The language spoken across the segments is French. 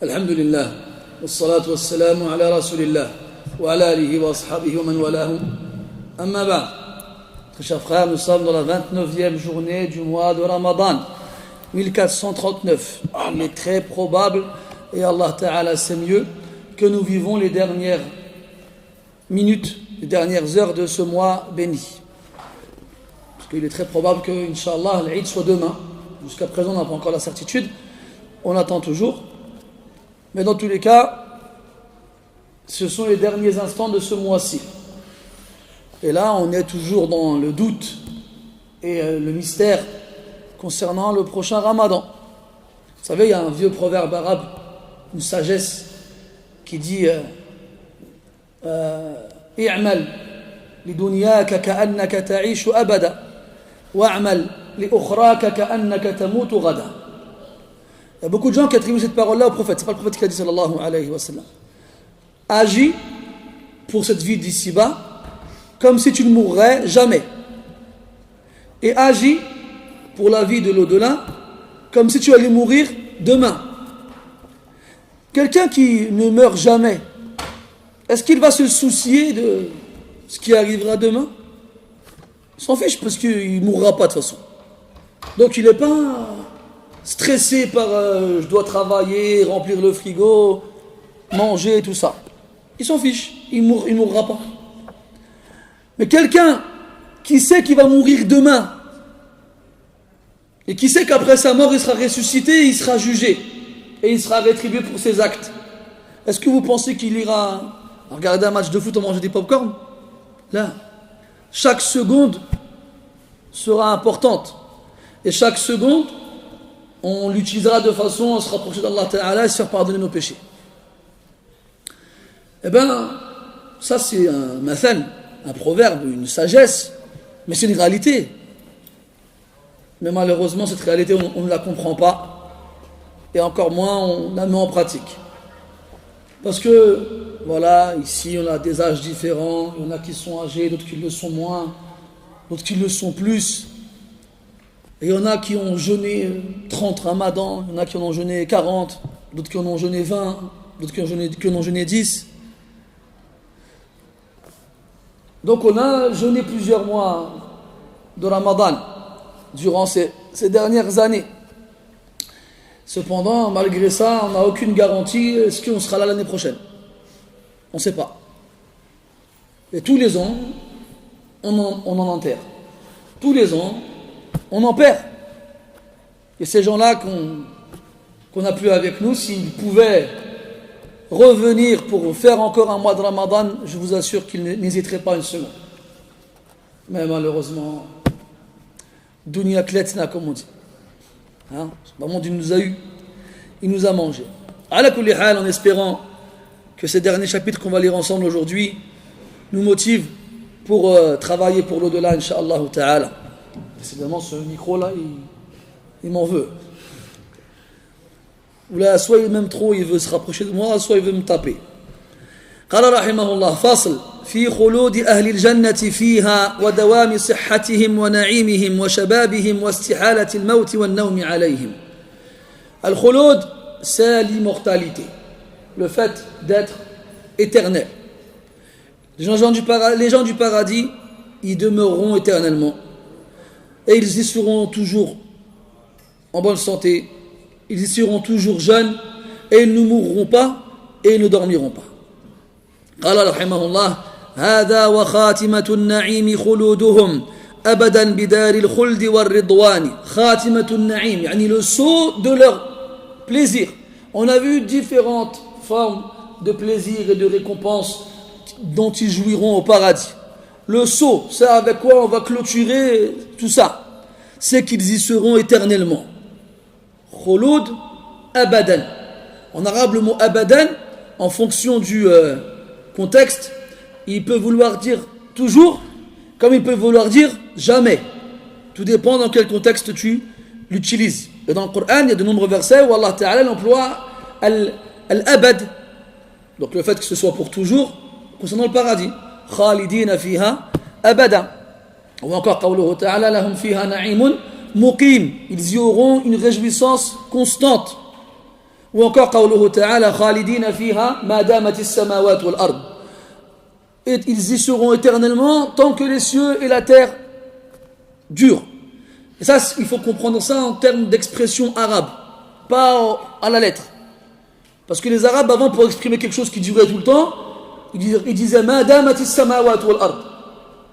الحمد لله والصلاة والسلام على رسول الله وعلى آله وأصحابه ومن والاه أما بعد. Très chers frères, nous sommes dans la 29e journée du mois de Ramadan 1439. Il est très probable, et Allah Ta'ala sait mieux, que nous vivons les dernières minutes, les dernières heures de ce mois béni. Parce qu'il est très probable que, Inch'Allah, l'Eid soit demain. Jusqu'à présent, on n'a pas encore la certitude. On attend toujours. Mais dans tous les cas, ce sont les derniers instants de ce mois-ci. Et là, on est toujours dans le doute et le mystère concernant le prochain Ramadan. Vous savez, il y a un vieux proverbe arabe, une sagesse, qui dit i'mal li dunyaka ka'annaka ta'ishu abada wa'mal li ukhraka ka'annaka tamutu ghada. Il y a beaucoup de gens qui attribuent cette parole-là au prophète. C'est pas le prophète qui l'a dit, sallallahu alayhi wa sallam. Agis pour cette vie d'ici-bas comme si tu ne mourrais jamais. Et agis pour la vie de l'au-delà comme si tu allais mourir demain. Quelqu'un qui ne meurt jamais, est-ce qu'il va se soucier de ce qui arrivera demain? Il s'en fiche parce qu'il ne mourra pas de toute façon. Donc il n'est pas stressé par je dois travailler, remplir le frigo, manger, tout ça. Il s'en fiche, il ne mourra pas. Mais quelqu'un qui sait qu'il va mourir demain et qui sait qu'après sa mort il sera ressuscité, il sera jugé et il sera rétribué pour ses actes, est-ce que vous pensez qu'il ira regarder un match de foot en mangeant des pop-corn? Là, chaque seconde sera importante et chaque seconde on l'utilisera de façon à se rapprocher d'Allah Ta'ala et se faire pardonner nos péchés. Eh bien, ça c'est un mathal, un proverbe, une sagesse, mais c'est une réalité. Mais malheureusement, cette réalité, on ne la comprend pas, et encore moins on la met en pratique. Parce que, voilà, ici on a des âges différents, il y en a qui sont âgés, d'autres qui le sont moins, d'autres qui le sont plus. Et il y en a qui ont jeûné 30 ramadans, il y en a qui en ont jeûné 40, d'autres qui en ont jeûné 20, d'autres qui en ont jeûné 10. Donc on a jeûné plusieurs mois de Ramadan durant ces dernières années. Cependant, malgré ça, on n'a aucune garantie est-ce qu'on sera là l'année prochaine. On ne sait pas. Et tous les ans, on en enterre. Tous les ans, on en perd. Et ces gens-là qu'on n'a plus avec nous, s'ils pouvaient revenir pour faire encore un mois de Ramadan, je vous assure qu'ils n'hésiteraient pas une seconde. Mais malheureusement, Dunya Kletna, comme on dit. Hein? Le monde, il nous a eu, il nous a mangé. Ala kulli hal, en espérant que ces derniers chapitres qu'on va lire ensemble aujourd'hui nous motivent pour travailler pour l'au-delà, Inch'Allah Ta'ala. Décidément, ce micro-là, il m'en veut. Ou là, soit il m'aime trop, il veut se rapprocher de moi, soit il veut me taper. قال رحمه الله فصل في خلود أهل الجنة فيها ودوام صحتهم ونعيمهم وشبابهم واستحالة الموت والنوم عليهم. الخلود, c'est l'immortalité, le fait d'être éternel. Les gens du paradis, ils demeureront éternellement. Et ils y seront toujours en bonne santé, ils y seront toujours jeunes, et ils ne mourront pas, et ils ne dormiront pas. قال رحمه الله هذا وخاتمة النعيم خلودهم أبدا بدار الخلد والرضوان. خاتمة النعيم يعني le sceau de leur plaisir. On a vu différentes formes de plaisir et de récompense dont ils jouiront au paradis. Le sceau, c'est avec quoi on va clôturer tout ça, c'est qu'ils y seront éternellement. Khulud abadan. En arabe, le mot abadan, en fonction du contexte, il peut vouloir dire toujours, comme il peut vouloir dire jamais. Tout dépend dans quel contexte tu l'utilises. Et dans le Coran, il y a de nombreux versets où Allah Ta'ala emploie al-abad, donc le fait que ce soit pour toujours, concernant le paradis. Khalidina fiha abada. Ou encore, qawluhu ta'ala, lahum fiha na'imun muqim. Ils y auront une réjouissance constante. Ou encore, قوله تعالى خالدين فيها ما دامت السماوات والأرض. Et ils y seront éternellement tant que les cieux et la terre durent. Et ça, il faut comprendre ça en termes d'expression arabe, pas à la lettre. Parce que les Arabes, avant, pour exprimer quelque chose qui durait tout le temps, ils disaient Ma damatis samawat wal ard.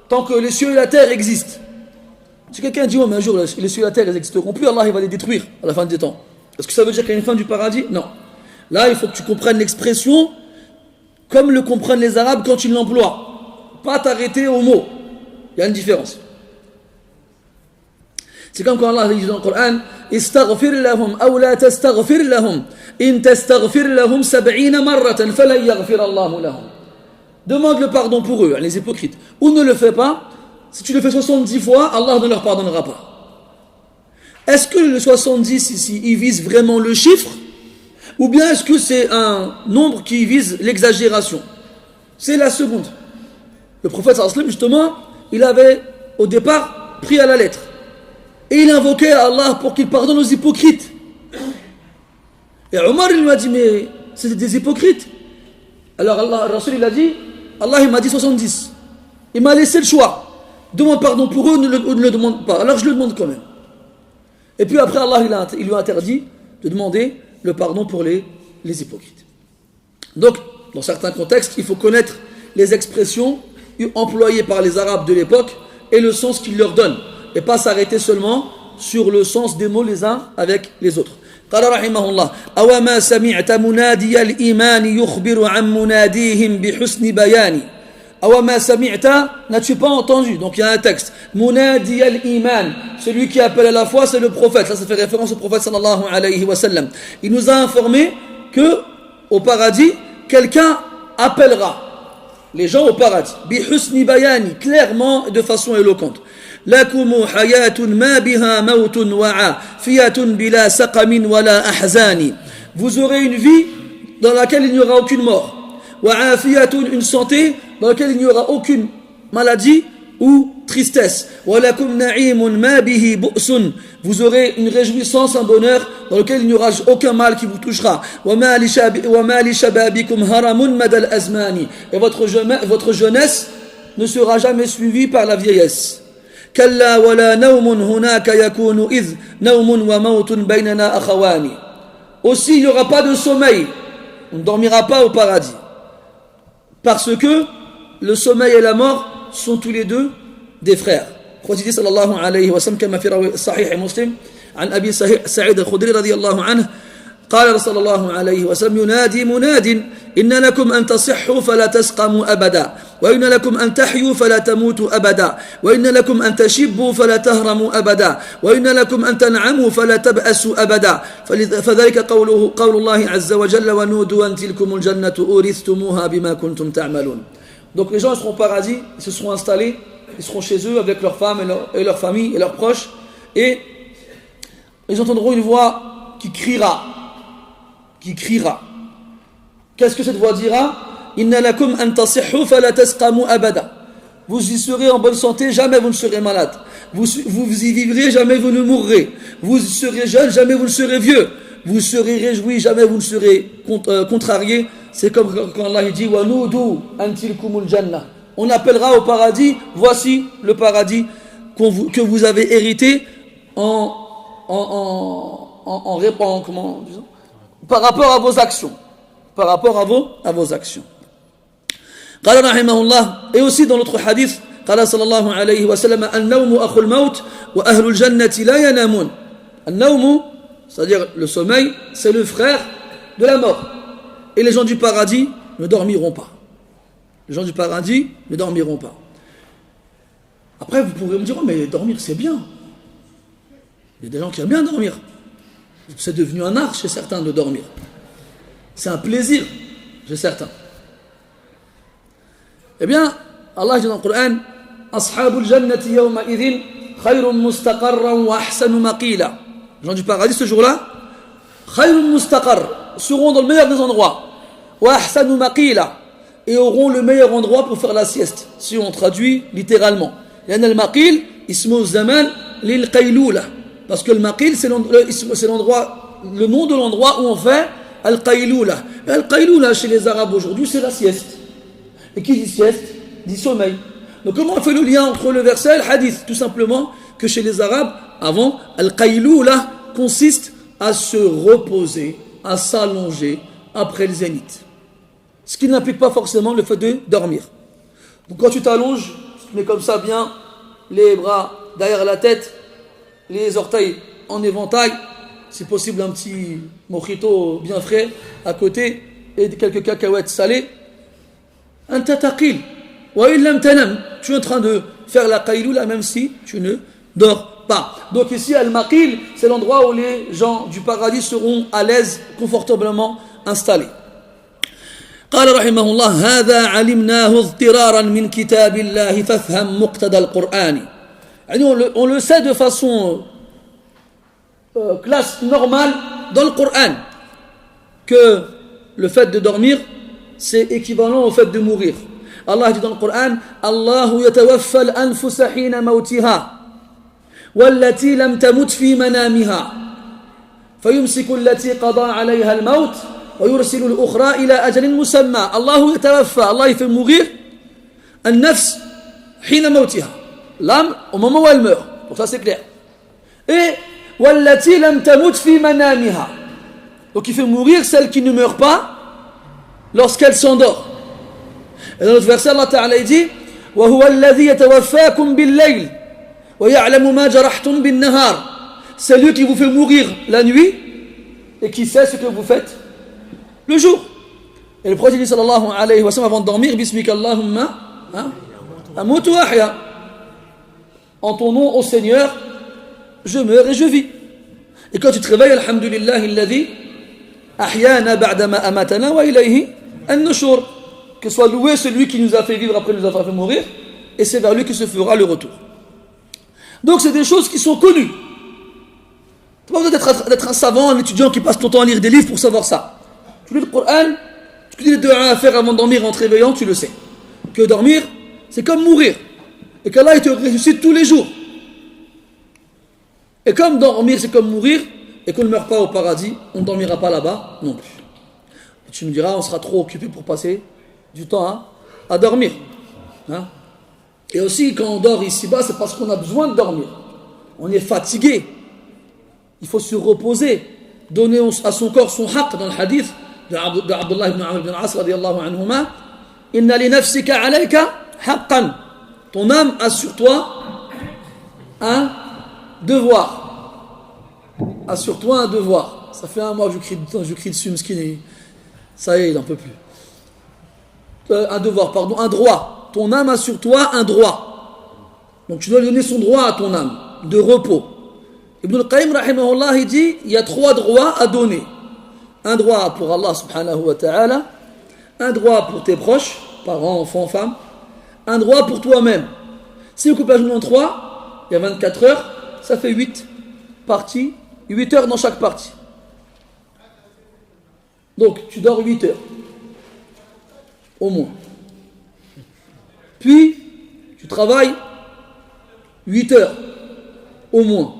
Tant que les cieux et la terre existent. Si quelqu'un dit, oh, mais un jour, les cieux et la terre n'existeront plus, Allah il va les détruire à la fin des temps. Est-ce que ça veut dire qu'il y a une fin du paradis? Non. Là, il faut que tu comprennes l'expression comme le comprennent les Arabes quand ils l'emploient. Pas t'arrêter au mot. Il y a une différence. C'est comme quand Allah dit dans le Coran Istaghfir lahum aw la tastaghfir lahum in tastaghfir lahum 70 marratan falan yaghfir Allahu lahum. Demande le pardon pour eux, les hypocrites. Ou ne le fais pas. Si tu le fais 70 fois, Allah ne leur pardonnera pas. Est-ce que le 70 ici, il vise vraiment le chiffre? Ou bien est-ce que c'est un nombre qui vise l'exagération? C'est la seconde. Le prophète sallallahu alayhi wa sallam, justement, il avait au départ pris à la lettre. Et il invoquait Allah pour qu'il pardonne aux hypocrites. Et Omar il lui a dit, mais c'est des hypocrites. Alors Allah, Rasul il a dit, Allah il m'a dit 70. Il m'a laissé le choix. Demande pardon pour eux ou ne le demande pas. Alors je le demande quand même. Et puis après Allah il lui a interdit de demander le pardon pour les hypocrites. Donc, dans certains contextes, il faut connaître les expressions employées par les Arabes de l'époque et le sens qu'ils leur donnent. Et pas s'arrêter seulement sur le sens des mots les uns avec les autres. قال رحمه الله أوما سمعت منادي الإيمان يخبر عن مناديهم بحسن بيان أوما سمعت n'as-tu pas entendu? Donc il y a un texte منادي الإيمان, celui qui appelle à la foi c'est le prophète. Là ça fait référence au prophète sallallahu alayhi wa sallam. Il nous a informé que au paradis quelqu'un appellera les gens au paradis بحسن بيان, clairement et de façon éloquente. لكم حياة ما بها موت وعافية بلا سقم ولا أحزان. Vous aurez une vie dans laquelle il n'y aura aucune mort. وعافية, une santé dans laquelle il n'y aura aucune maladie ou tristesse. ولكم نعيم ما به بؤس. Vous aurez une réjouissance, un bonheur dans lequel il n'y aura aucun mal qui vous touchera. وما لشبابكم هرم مدى الأزمان. Et votre jeunesse ne sera jamais suivie par la vieillesse. كلا ولا نوم هناك يكون إذ نوم وموت بيننا أخوان. Aussi il n'y aura pas de sommeil, on ne dormira pas au paradis, parce que le sommeil et la mort sont tous les deux des frères. Prophète sallallahu alayhi wa sallam كما في صحيح مسلم عن أبي سعيد الخدري رضي الله عنه قال صلى الله عليه وسلم ينادي مناد إن لكم أن تصحوا فلا تسقموا أبدا وإن لكم أن تحيوا فلا تموتوا أبدا وإن لكم أن تشبوا فلا تهرموا أبدا وإن لكم أن تنعموا فلا تبأسوا أبدا فذلك قول الله عز وجل ونودوا أن تلكم الجنة أورثتموها بما كنتم تعملون. Donc les gens seront au paradis, ils se seront installés, ils seront chez eux avec leurs femmes et leur famille et leurs proches, et ils entendront une voix qui criera. Qu'est-ce que cette voix dira? Inna lakum an tasihhu fala tasqamu abada. Vous y serez en bonne santé, jamais vous ne serez malade. Vous y vivrez, jamais vous ne mourrez. Vous serez jeune, jamais vous ne serez vieux. Vous serez réjoui, jamais vous ne serez contrarié. C'est comme quand Allah dit wa nudu an tilkumul jannah. On appellera au paradis, voici le paradis que vous avez hérité par rapport à vos actions. Par rapport à vos actions. قال رحمه الله, et aussi dans l'autre hadith, قال صلى الله عليه وسلم النوم أخو الموت وأهل الجنة لا ينامون. النوم, c'est-à-dire le sommeil, c'est le frère de la mort. Et les gens du paradis ne dormiront pas. Les gens du paradis ne dormiront pas. Après, vous pourrez me dire, oh, mais dormir c'est bien. Il y a des gens qui aiment bien dormir. C'est devenu un art chez certains de dormir. C'est un plaisir chez certains. Eh bien, Allah dit dans le Coran, Ashabul jannati yawma idhin khayrun mustaqarran wa ahsanu maqila. Les gens du paradis ce jour-là, khayrun mustaqar, seront dans le meilleur des endroits. Wa ahsanu maqila, et auront le meilleur endroit pour faire la sieste. Si on traduit littéralement. L'an al-maqil, ismu zaman lil qaylula. Parce que le maqil, c'est l'endroit, le nom de l'endroit où on fait Al-Qayloula. Al-Qayloula chez les Arabes aujourd'hui, c'est la sieste. Et qui dit sieste dit sommeil. Donc comment on fait le lien entre le verset et le hadith? Tout simplement que chez les Arabes, avant, Al-Qayloula consiste à se reposer, à s'allonger après le zénith. Ce qui n'implique pas forcément le fait de dormir. Donc quand tu t'allonges, tu mets comme ça bien les bras derrière la tête, les orteils en éventail, si possible un petit mojito bien frais à côté et quelques cacahuètes salées. Anta taqil wa illam tanam, tu es en train de faire la qayloula même si tu ne dors pas. Donc ici al-maqil, c'est l'endroit où les gens du paradis seront à l'aise, confortablement installés. قال رحمه الله هذا علمناه اضطرارا من كتاب الله فافهم مقتضى القرآن. On le sait de façon classe normale dans le Coran que le fait de dormir c'est équivalent au fait de mourir. Allah dit dans le Coran Allahu yatawaffa al-anfus hina mawtiha wallati lam tamut fi manamiha fayumsiku allati qada 'alayha al-maut ويرسل الأخرى إلى أجل مسمى الله يتوفى الله يفfait mourir النفس حين موتها l'âme au moment où elle meurt donc ça c'est clair et والتي لم تمت في منامها donc il fait mourir celle qui ne meurt pas lorsqu'elle s'endort et dans notre verset Allah Ta'ala dit وهو الذي يتوفاكم بالليل ويعلم ما جرحتم بالنهار c'est lui qui vous fait mourir la nuit et qui sait ce que vous faites le jour. Et le prophète dit sallallahu alayhi wa sallam avant de dormir bismika Allahumma amutu wa ahya. En ton nom au Seigneur je meurs et je vis. Et quand tu te réveilles alhamdulillah alladhi ahyana ba'da ma amatana wa ilayhi an-nushur, que soit loué celui qui nous a fait vivre après nous avoir fait mourir et c'est vers lui que se fera le retour. Donc c'est des choses qui sont connues. Tu n'as pas besoin d'être un savant, un étudiant qui passe ton temps à lire des livres pour savoir ça. Tu lis le Coran, tu lis les du'a à faire avant de dormir en te réveillant, tu le sais. Que dormir, c'est comme mourir. Et qu'Allah il te ressuscite tous les jours. Et comme dormir, c'est comme mourir, et qu'on ne meurt pas au paradis, on ne dormira pas là-bas non plus. Et tu me diras, on sera trop occupé pour passer du temps à dormir. Hein? Et aussi, quand on dort ici-bas, c'est parce qu'on a besoin de dormir. On est fatigué. Il faut se reposer. Donner à son corps son haqq dans le hadith de Abdullah ibn Amr ibn al-As radiyallahu anhuma inna li nafsika alayka haqqan, ton âme a sur toi un devoir, assure-toi un devoir. Ça fait un mois que je crie dessus mesquine, ça y est il n'en peut plus. Un devoir, pardon, un droit. Ton âme a sur toi un droit, donc tu dois donner son droit à ton âme de repos. Ibn al-Qayyim rahimahullah il dit il y a 3 droits à donner. Un droit pour Allah subhanahu wa ta'ala, un droit pour tes proches, parents, enfants, femmes, un droit pour toi-même. Si on coupe la journée en 3, il y a 24 heures, ça fait 8 parties, 8 heures dans chaque partie. Donc tu dors 8 heures, au moins. Puis tu travailles 8 heures, au moins.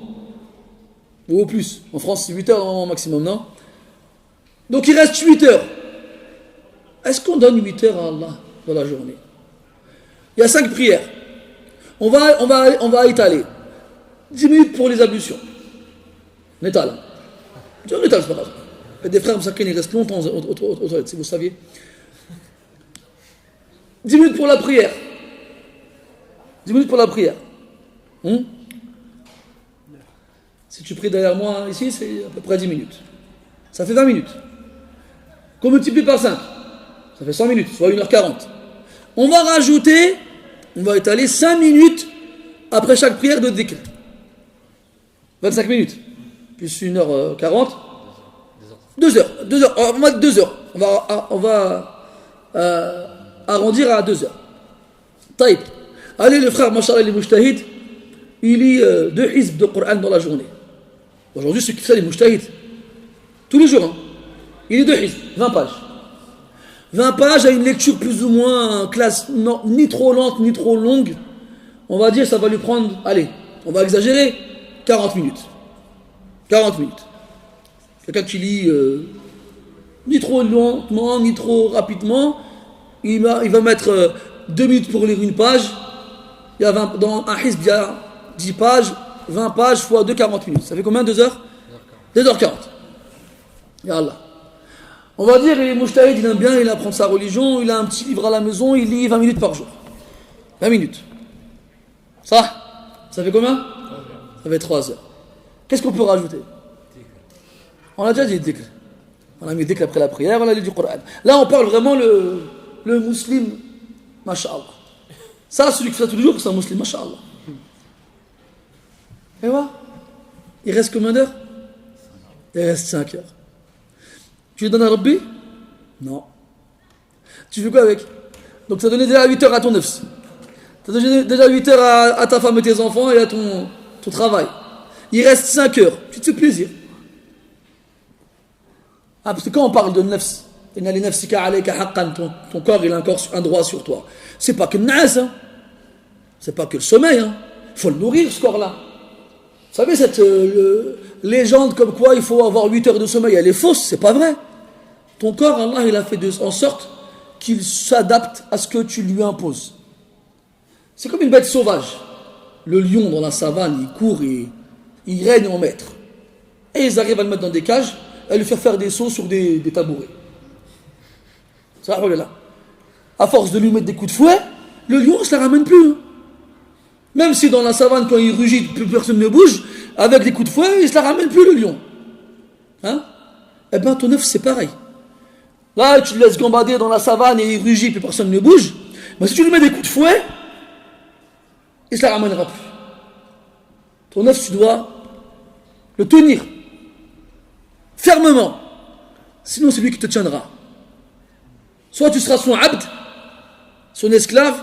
Ou au plus. En France, c'est 8 heures au maximum, non? Donc il reste 8 heures. Est-ce qu'on donne 8 heures à Allah dans la journée? Il y a 5 prières. On va étaler. 10 minutes pour les ablutions. On étale. On étale, c'est pas grave. Il y a des frères qui restent longtemps aux toilettes, si vous saviez. 10 minutes pour la prière. 10 minutes pour la prière. Si tu pries derrière moi ici, c'est à peu près 10 minutes. Ça fait 20 minutes. Qu'on multiplie par 5, ça fait 100 minutes, soit 1h40. On va rajouter, on va étaler 5 minutes après chaque prière de dhikr. 25 minutes, plus 1h40. 2 heures. On va 2 heures. On va arrondir à 2 heures. Taïb. Allez, le frère, Masha'Allah, les mujtahid, il lit 2 hizb de Coran dans la journée. Aujourd'hui, ceux qui font les mujtahid, tous les jours, il lit 2 hizb, 20 pages. 20 pages à une lecture plus ou moins classe, non, ni trop lente, ni trop longue. On va dire, ça va lui prendre, allez, on va exagérer, 40 minutes. 40 minutes. Quelqu'un qui lit Ni trop lentement, ni trop rapidement. Il va mettre 2 minutes pour lire une page. Il y a dans un hizb, il y a 10 pages, 20 pages fois 2, 40 minutes. Ça fait combien? 2 heures? 2h40. Ya Allah. On va dire, il est mujtahid, il aime bien, il apprend sa religion, il a un petit livre à la maison, il lit 20 minutes par jour. 20 minutes. Ça fait combien? Ça fait 3 heures. Qu'est-ce qu'on peut rajouter? On a déjà dit dhikr. On a mis dhikr après la prière, on a lu du Coran. Là, on parle vraiment le musulman, masha'Allah. Ça, celui qui fait ça tous les jours, c'est un musulman, masha'Allah. Et voilà. Il reste combien d'heures? Il reste 5 heures. Tu lui donnes à Rabbi? Non. Tu fais quoi avec? Donc ça a donné déjà 8 heures à ton nefs. Ça a donné déjà 8 heures à ta femme et tes enfants et à ton travail. Il reste 5 heures. Tu te fais plaisir. Ah, parce que quand on parle de nefs, ton corps, il a encore un droit sur toi. C'est pas que le naas, hein. C'est pas que le sommeil. Il faut le nourrir, ce corps-là. Vous savez, cette légende comme quoi il faut avoir 8 heures de sommeil, elle est fausse, c'est pas vrai. Ton corps, Allah, il a fait en sorte qu'il s'adapte à ce que tu lui imposes. C'est comme une bête sauvage. Le lion dans la savane, il court et il règne en maître. Et ils arrivent à le mettre dans des cages et à lui faire des sauts sur des tabourets. Ça, là. À force de lui mettre des coups de fouet, le lion ne se la ramène plus. Même si dans la savane, quand il rugit, plus personne ne bouge, avec des coups de fouet, il ne se la ramène plus, le lion. Eh bien, ton œuf, c'est pareil. Là, tu le laisses gambader dans la savane et il rugit, puis personne ne bouge. Mais si tu lui mets des coups de fouet, il ne se la ramènera plus. Ton œuf, tu dois le tenir fermement. Sinon, c'est lui qui te tiendra. Soit tu seras son abd, son esclave,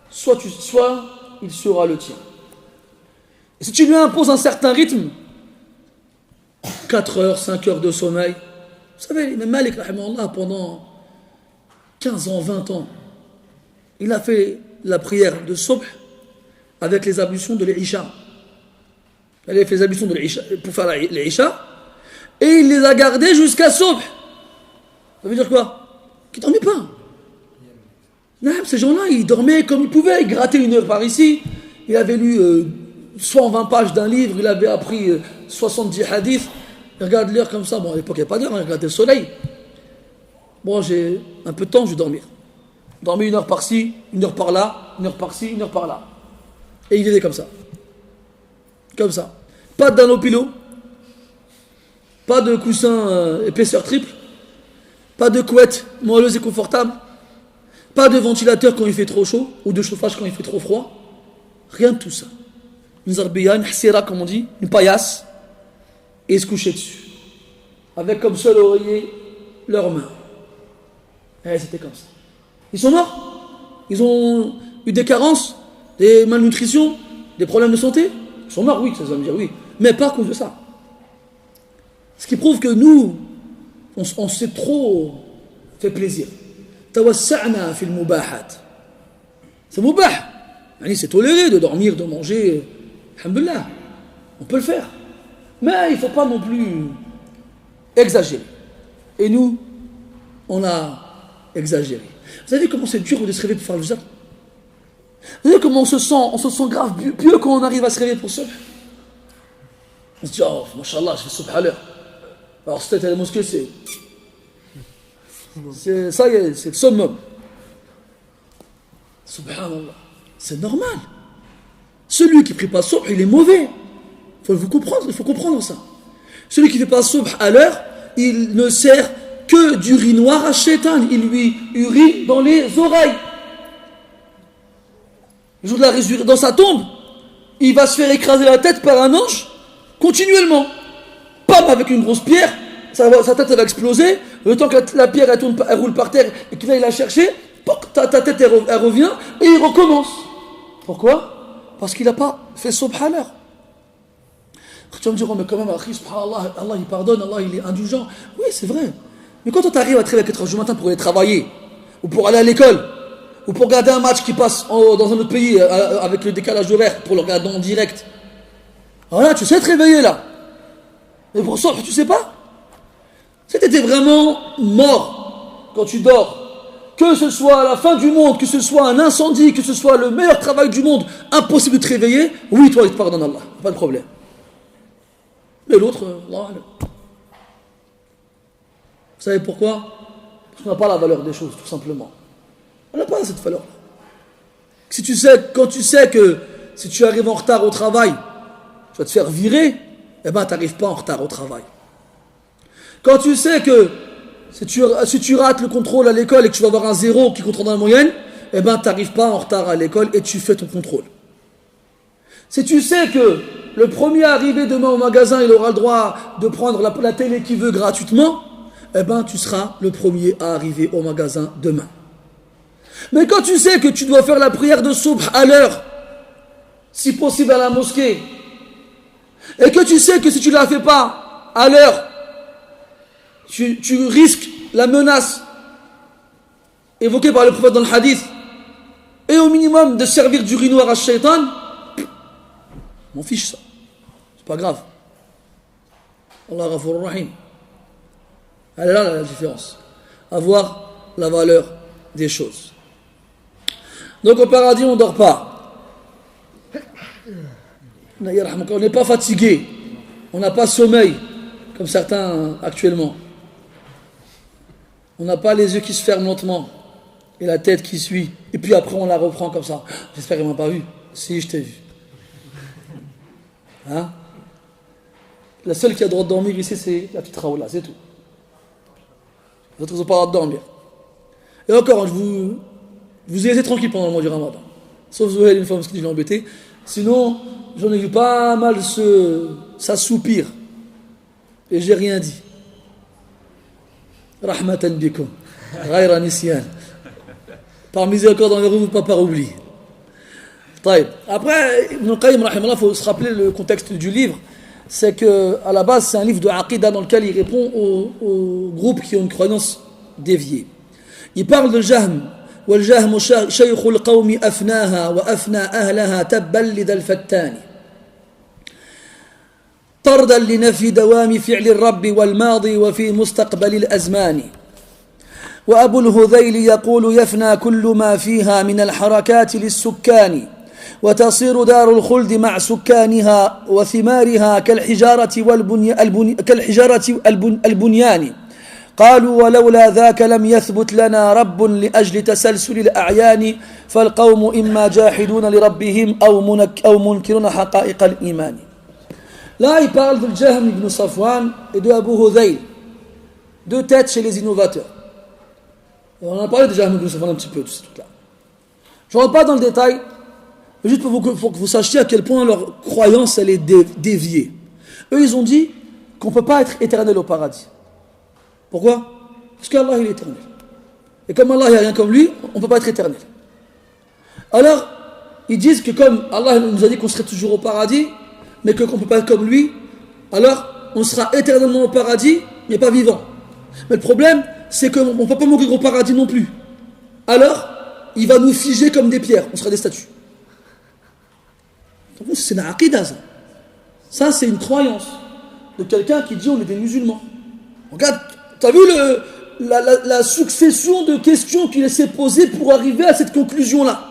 soit il sera le tien. Et si tu lui imposes un certain rythme, 4 heures, 5 heures de sommeil, vous savez, même Malik, pendant 15 ans, 20 ans, il a fait la prière de Subh avec les ablutions de l'Isha. Il a fait les ablutions de l'Isha pour faire l'Isha, et il les a gardées jusqu'à Subh. Ça veut dire quoi? Qu'il ne dormait pas. Non, ces gens-là, ils dormaient comme ils pouvaient, ils grattaient 1 heure par ici. Il avait lu 120 pages d'un livre, il avait appris 70 hadiths. Il regarde l'heure comme ça. Bon, à l'époque, il n'y avait pas d'heure, il regardait le soleil. Bon, j'ai un peu de temps, je vais dormir. Dormir 1 heure par-ci, 1 heure par-là, 1 heure par-ci, 1 heure par-là. Et il vivait comme ça. Comme ça. Pas de danopilo, pas de coussin épaisseur triple, pas de couette moelleuse et confortable, pas de ventilateur quand il fait trop chaud, ou de chauffage quand il fait trop froid. Rien de tout ça. Une zarbiya, une hsira, comme on dit, une paillasse, et se coucher dessus. Avec comme seul oreiller leurs mains. Et c'était comme ça. Ils sont morts. Ils ont eu des carences, des malnutritions, des problèmes de santé. Ils sont morts, oui, ça va me dire oui. Mais pas à cause de ça. Ce qui prouve que nous, on s'est trop fait plaisir. Tawassa'na fil mubahat. C'est mubah. C'est toléré de dormir, de manger. Alhamdulillah. On peut le faire. Mais il ne faut pas non plus exagérer. Et nous, on a exagéré. Vous savez comment c'est dur de se réveiller pour faire le zap? Vous savez comment on se sent grave pieux quand on arrive à se réveiller pour ça? On se dit, oh, mashallah, je fais subh à l'heure. Alors, si t'es à la mosquée, ça y est, c'est le summum. Subhanallah. C'est normal. Celui qui ne prie pas subh, il est mauvais. Il faut comprendre ça. Celui qui ne fait pas subh à l'heure, il ne sert que d'urinoir à shaitan. Il lui urine dans les oreilles. Le jour de la résurrection, dans sa tombe, il va se faire écraser la tête par un ange continuellement. Pam, avec une grosse pierre, sa tête elle va exploser. Le temps que la pierre elle roule par terre et qu'il aille la chercher, ta tête elle revient et il recommence. Pourquoi? Parce qu'il n'a pas fait subh à l'heure. Tu vas me dire, oh, mais quand même, Allah il pardonne, Allah il est indulgent. Oui, c'est vrai. Mais quand tu arrives à travailler à 4h du matin pour aller travailler, ou pour aller à l'école, ou pour regarder un match qui passe dans un autre pays avec le décalage horaire, pour le regarder en direct, voilà, tu sais te réveiller là. Mais pour ça, tu sais pas. Si tu étais vraiment mort quand tu dors, que ce soit à la fin du monde, que ce soit un incendie, que ce soit le meilleur travail du monde, impossible de te réveiller, oui, toi, il te pardonne Allah, pas de problème. Mais l'autre, Allah. Vous savez pourquoi? Parce qu'on n'a pas la valeur des choses, tout simplement. On n'a pas cette valeur-là. Quand tu sais que si tu arrives en retard au travail, tu vas te faire virer, eh ben, tu n'arrives pas en retard au travail. Quand tu sais que si tu rates le contrôle à l'école et que tu vas avoir un 0 qui compte dans la moyenne, eh ben, tu n'arrives pas en retard à l'école et tu fais ton contrôle. Si tu sais que le premier arrivé demain au magasin, il aura le droit de prendre la télé qu'il veut gratuitement, eh ben, tu seras le premier à arriver au magasin demain. Mais quand tu sais que tu dois faire la prière de Subh à l'heure, si possible à la mosquée, et que tu sais que si tu ne la fais pas à l'heure, tu risques la menace évoquée par le prophète dans le hadith, et au minimum de servir d'urinoir à Shaitan, m'en fiche ça, c'est pas grave. Allah Ghafur Rahim. Elle est là la différence. Avoir la valeur des choses. Donc au paradis on ne dort pas. On n'est pas fatigué. On n'a pas sommeil comme certains actuellement. On n'a pas les yeux qui se ferment lentement et la tête qui suit. Et puis après on la reprend comme ça. J'espère qu'elle ne m'a pas vu. Si, je t'ai vu. Hein? La seule qui a le droit de dormir ici, c'est la petite Raoula, c'est tout. Les autres n'ont pas le droit de dormir. Et encore, vous laissez tranquille pendant le mois du Ramadan. Sauf Zohel, une fois, parce que je l'ai embêté. Sinon, j'en ai vu pas mal s'assoupir. Et j'ai rien dit. Rahmatan bikum. Ghayra nisyan. Par miséricorde envers vous, pas par oubli. Après, Ibn al-Qayyim, il faut se rappeler le contexte du livre. C'est qu'à la base, c'est un livre de Aqidah dans lequel il répond aux groupes qui ont une croyance déviée. Il parle de Jahm. والجهم شيخ القوم أفناها وأفنى أهلها تبا لذا الفتان طردا لنفي دوام فعل الرب والماضي وفي مستقبل الأزمان وأبو الهذيل يقول يفنى كل ما فيها من الحركات للسكان وتصير دار الخلد مع سكانها وثمارها كالحجارة البنيان قالوا ولولا ذاك لم يثبت لنا رب لأجل تسلسل الأعيان فالقوم إما جاحدون لربهم أو منكرون حقائق الإيمان. Là, il parle de Jahm ibn Safwan et de Abu Hudhayl, deux têtes chez les innovateurs. Et on en a parlé de Jahm ibn Safwan un petit peu, tout ce truc-là. Je ne rentre pas dans le détail, mais juste pour que vous sachiez à quel point leur croyance elle est déviée. Eux, ils ont dit qu'on ne peut pas être éternel au paradis. Pourquoi? Parce qu'Allah il est éternel. Et comme Allah il n'y a rien comme lui, on ne peut pas être éternel. Alors, ils disent que comme Allah nous a dit qu'on serait toujours au paradis, mais qu'on ne peut pas être comme lui, alors on sera éternellement au paradis, mais pas vivant. Mais le problème, c'est qu'on ne peut pas mourir au paradis non plus. Alors, il va nous figer comme des pierres, on sera des statues. Donc, c'est une aqidah, ça. Ça, c'est une croyance de quelqu'un qui dit on est des musulmans. Regarde, t'as vu la succession de questions qu'il s'est posées pour arriver à cette conclusion-là.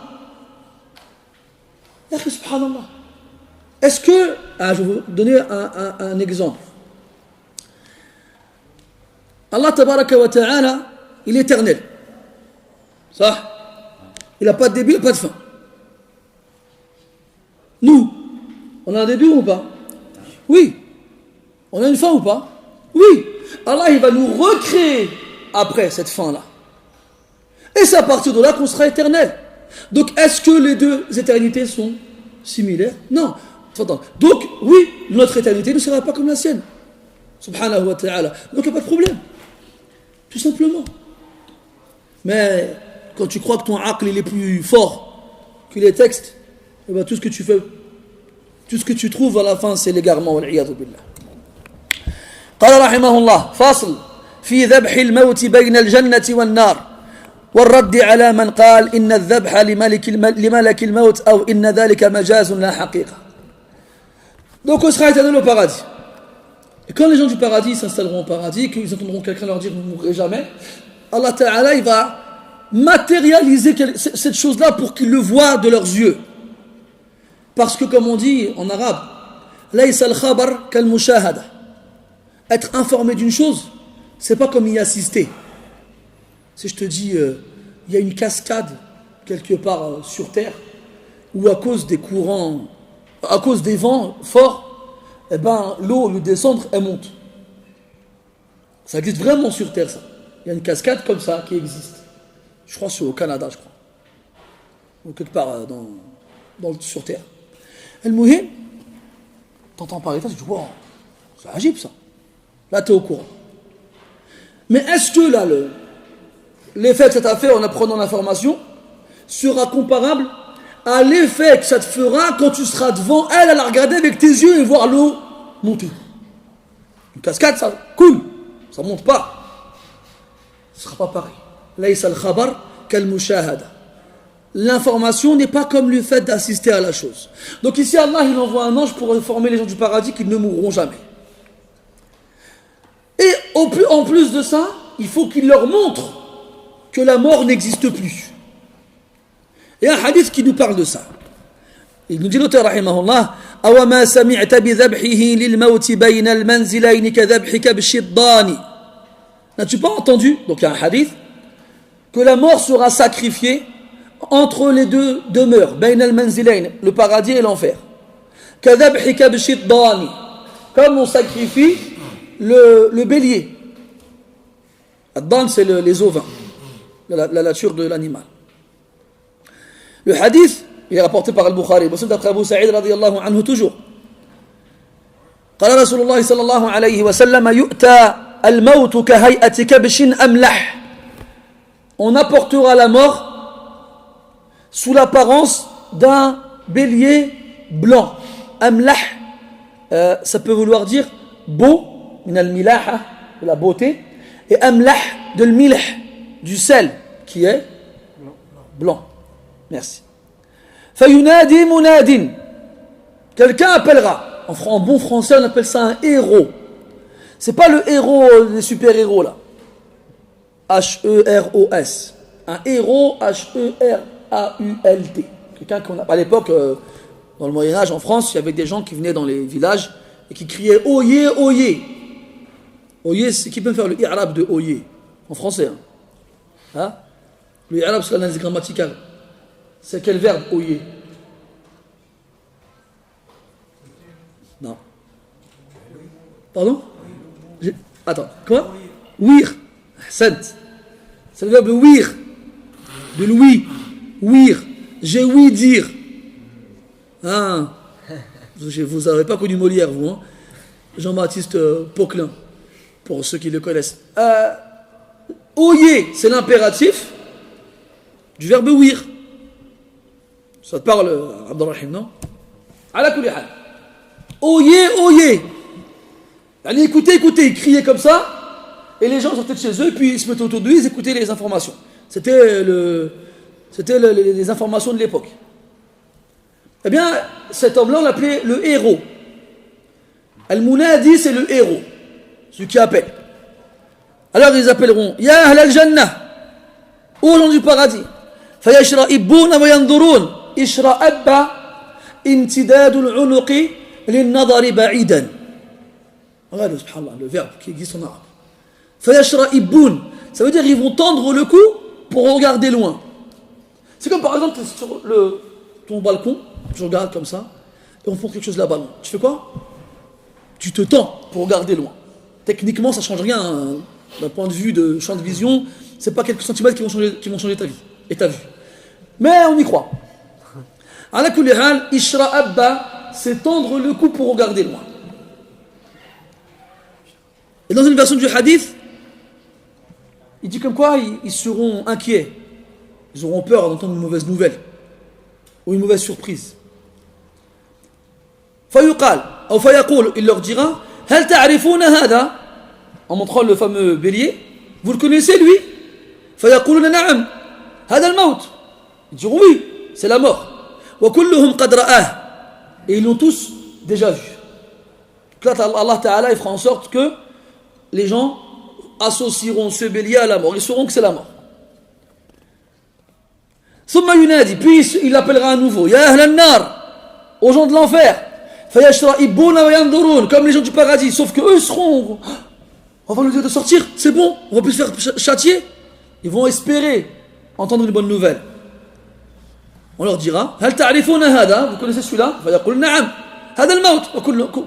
Subhanallah. Est-ce que... je vais vous donner un exemple. Allah tabaraka wa ta'ala, il est éternel. Ça, il n'a pas de début, il n'a pas de fin. Nous, on a un début ou pas? Oui. On a une fin ou pas? Oui. Allah, il va nous recréer après cette fin-là. Et c'est à partir de là qu'on sera éternel. Donc, est-ce que les deux éternités sont similaires? Non. Donc, oui, notre éternité ne sera pas comme la sienne. Subhanahu wa ta'ala. Donc, il n'y a pas de problème. Tout simplement. Mais, quand tu crois que ton aql, il est plus fort que les textes, eh bien, tout ce que tu fais, tout ce que tu trouves à la fin, c'est l'égarement. Wal-iyadhu billah. قال رحمه الله فاصل في ذبح الموت بين الجنة والنار والرد على من قال إن الذبح لملك الموت أو إن ذلك مجاز لا حقيقة. Donc on sera éternel au paradis. Et quand les gens du paradis s'installeront au paradis, qu'ils entendront quelqu'un leur dire vous ne mourrez jamais, Allah Ta'ala il va matérialiser cette chose-là pour qu'ils le voient de leurs yeux. Parce que comme on dit en arabe, laysa al-khabar kal-mushahada. Être informé d'une chose, c'est pas comme y assister. Si je te dis il y a une cascade quelque part sur terre, où à cause des courants, à cause des vents forts, eh ben, l'eau, au lieu de descendre, elle monte. Ça existe vraiment sur terre, ça. Il y a une cascade comme ça qui existe. Je crois que c'est au Canada, je crois. Ou quelque part sur terre. Et le mouhim, t'entends parler de ça, tu dis, wow, c'est agib ça. Là, tu es au courant. Mais est-ce que là, l'effet de cette affaire en apprenant l'information sera comparable à l'effet que ça te fera quand tu seras devant elle à la regarder avec tes yeux et voir l'eau monter? Une cascade, ça coule, ça monte pas. Ce sera pas pareil. Laysa al-khabar kal-mushahada. L'information n'est pas comme le fait d'assister à la chose. Donc ici, Allah, il envoie un ange pour informer les gens du paradis qu'ils ne mourront jamais. Et en plus de ça, il faut qu'il leur montre que la mort n'existe plus. Et un hadith qui nous parle de ça. Il nous dit l'auteur, rahimahullah, أَوَمَا سَمِعْتَ بِذَبْحِهِ لِلْمَوْتِ بَيْنَ الْمَنْزِلَيْنِ كَذَبْحِكَ بِالشِّضَّانِ. N'as-tu pas entendu, donc il y a un hadith, que la mort sera sacrifiée entre les deux demeures, بَيْنَ الْمَنْزِلَيْنِ, le paradis et l'enfer. كَذَبْحِكَ بِالشِّضَّانِ, comme on sacrifie le bélier. Ad-dan, c'est les ovins, la nature de l'animal. Le hadith, il est rapporté par Al-Bukhari, d'après Abu Sa'id radiyallahu anhu toujours. قال رسول الله صلى الله عليه وسلم يؤتى الموت كهيئة كبش أملح. On apportera la mort sous l'apparence d'un bélier blanc. Amlah, ça peut vouloir dire beau, min al-milaha, de la beauté, et amlah, de l'milh, du sel, qui est blanc. Merci. Fayunadi munadin. Quelqu'un appellera. En bon français, on appelle ça un héros. C'est pas le héros des super-héros là. H-E-R-O-S. Un héros, H-E-R-A-U-L-T. Quelqu'un qu'on a. À l'époque, dans le Moyen-Âge, en France, il y avait des gens qui venaient dans les villages et qui criaient Oyez, oyez. Oyez, c'est qui peut me faire le i'rab de oyez en français. Hein? Le i'rab, c'est l'analyse grammaticale. C'est quel verbe, oyez? Non. Pardon? Attends, quoi? Ouir. C'est le verbe ouir. De l'ouï. Ouir. J'ai ouï dire. Ah. Vous n'avez pas connu Molière, vous, hein? Jean-Baptiste Poquelin, pour ceux qui le connaissent. Oyez, c'est l'impératif du verbe ouir. Ça te parle, Abdurrahim, non? Ala kulli hal. Oyez, oyez. Allez, écoutez, écoutez. Ils criaient comme ça. Et les gens sortaient de chez eux. Et puis ils se mettaient autour d'eux. Ils écoutaient les informations. C'était les informations de l'époque. Eh bien, cet homme-là, on l'appelait le héros. Al-Munadi, c'est le héros. Celui qui appelle. Alors ils appelleront Ya Ahl al-Jannah. Aux gens du paradis. Fayashra'ibuna wa yanzurun. Ishra'abba intidadul unuqi lin-nadari ba'idan. Regardez, subhanallah, le verbe qui existe en arabe. Fayashra'ibun. Ça veut dire ils vont tendre le cou pour regarder loin. C'est comme par exemple sur ton balcon, tu regardes comme ça, et on fait quelque chose là-bas. Tu fais quoi? Tu te tends pour regarder loin. Techniquement, ça ne change rien. Hein. D'un point de vue de champ de vision, c'est pas quelques centimètres qui vont changer ta vie et ta vue. Mais on y croit. Ala kulli hal, ishra abba, c'est tendre le cou pour regarder loin. Et dans une version du hadith, il dit comme quoi ils seront inquiets. Ils auront peur d'entendre une mauvaise nouvelle ou une mauvaise surprise. Fayuqal, ou fayaqul, il leur dira Hal ta'rifuna hada, en montrant le fameux bélier, vous le connaissez lui? Fayaquluna na'am, hada al-maut. Ils diront oui, c'est la mort. Wa kulluhum qad ra'ah, et ils l'ont tous déjà vu. Là, Allah Ta'ala il fera en sorte que les gens associeront ce bélier à la mort. Ils sauront que c'est la mort. ثم ينادي, puis il appellera à nouveau يا أهل النار, aux gens de l'enfer, فيشرئبون وينظرون, comme les gens du paradis, sauf que eux seront, on va nous dire de sortir, c'est bon, on va plus se faire châtier. Ils vont espérer entendre une bonne nouvelle. On leur dira هل تعرفون هذا, vous connaissez celui-là, فيقول نعم هذا الموت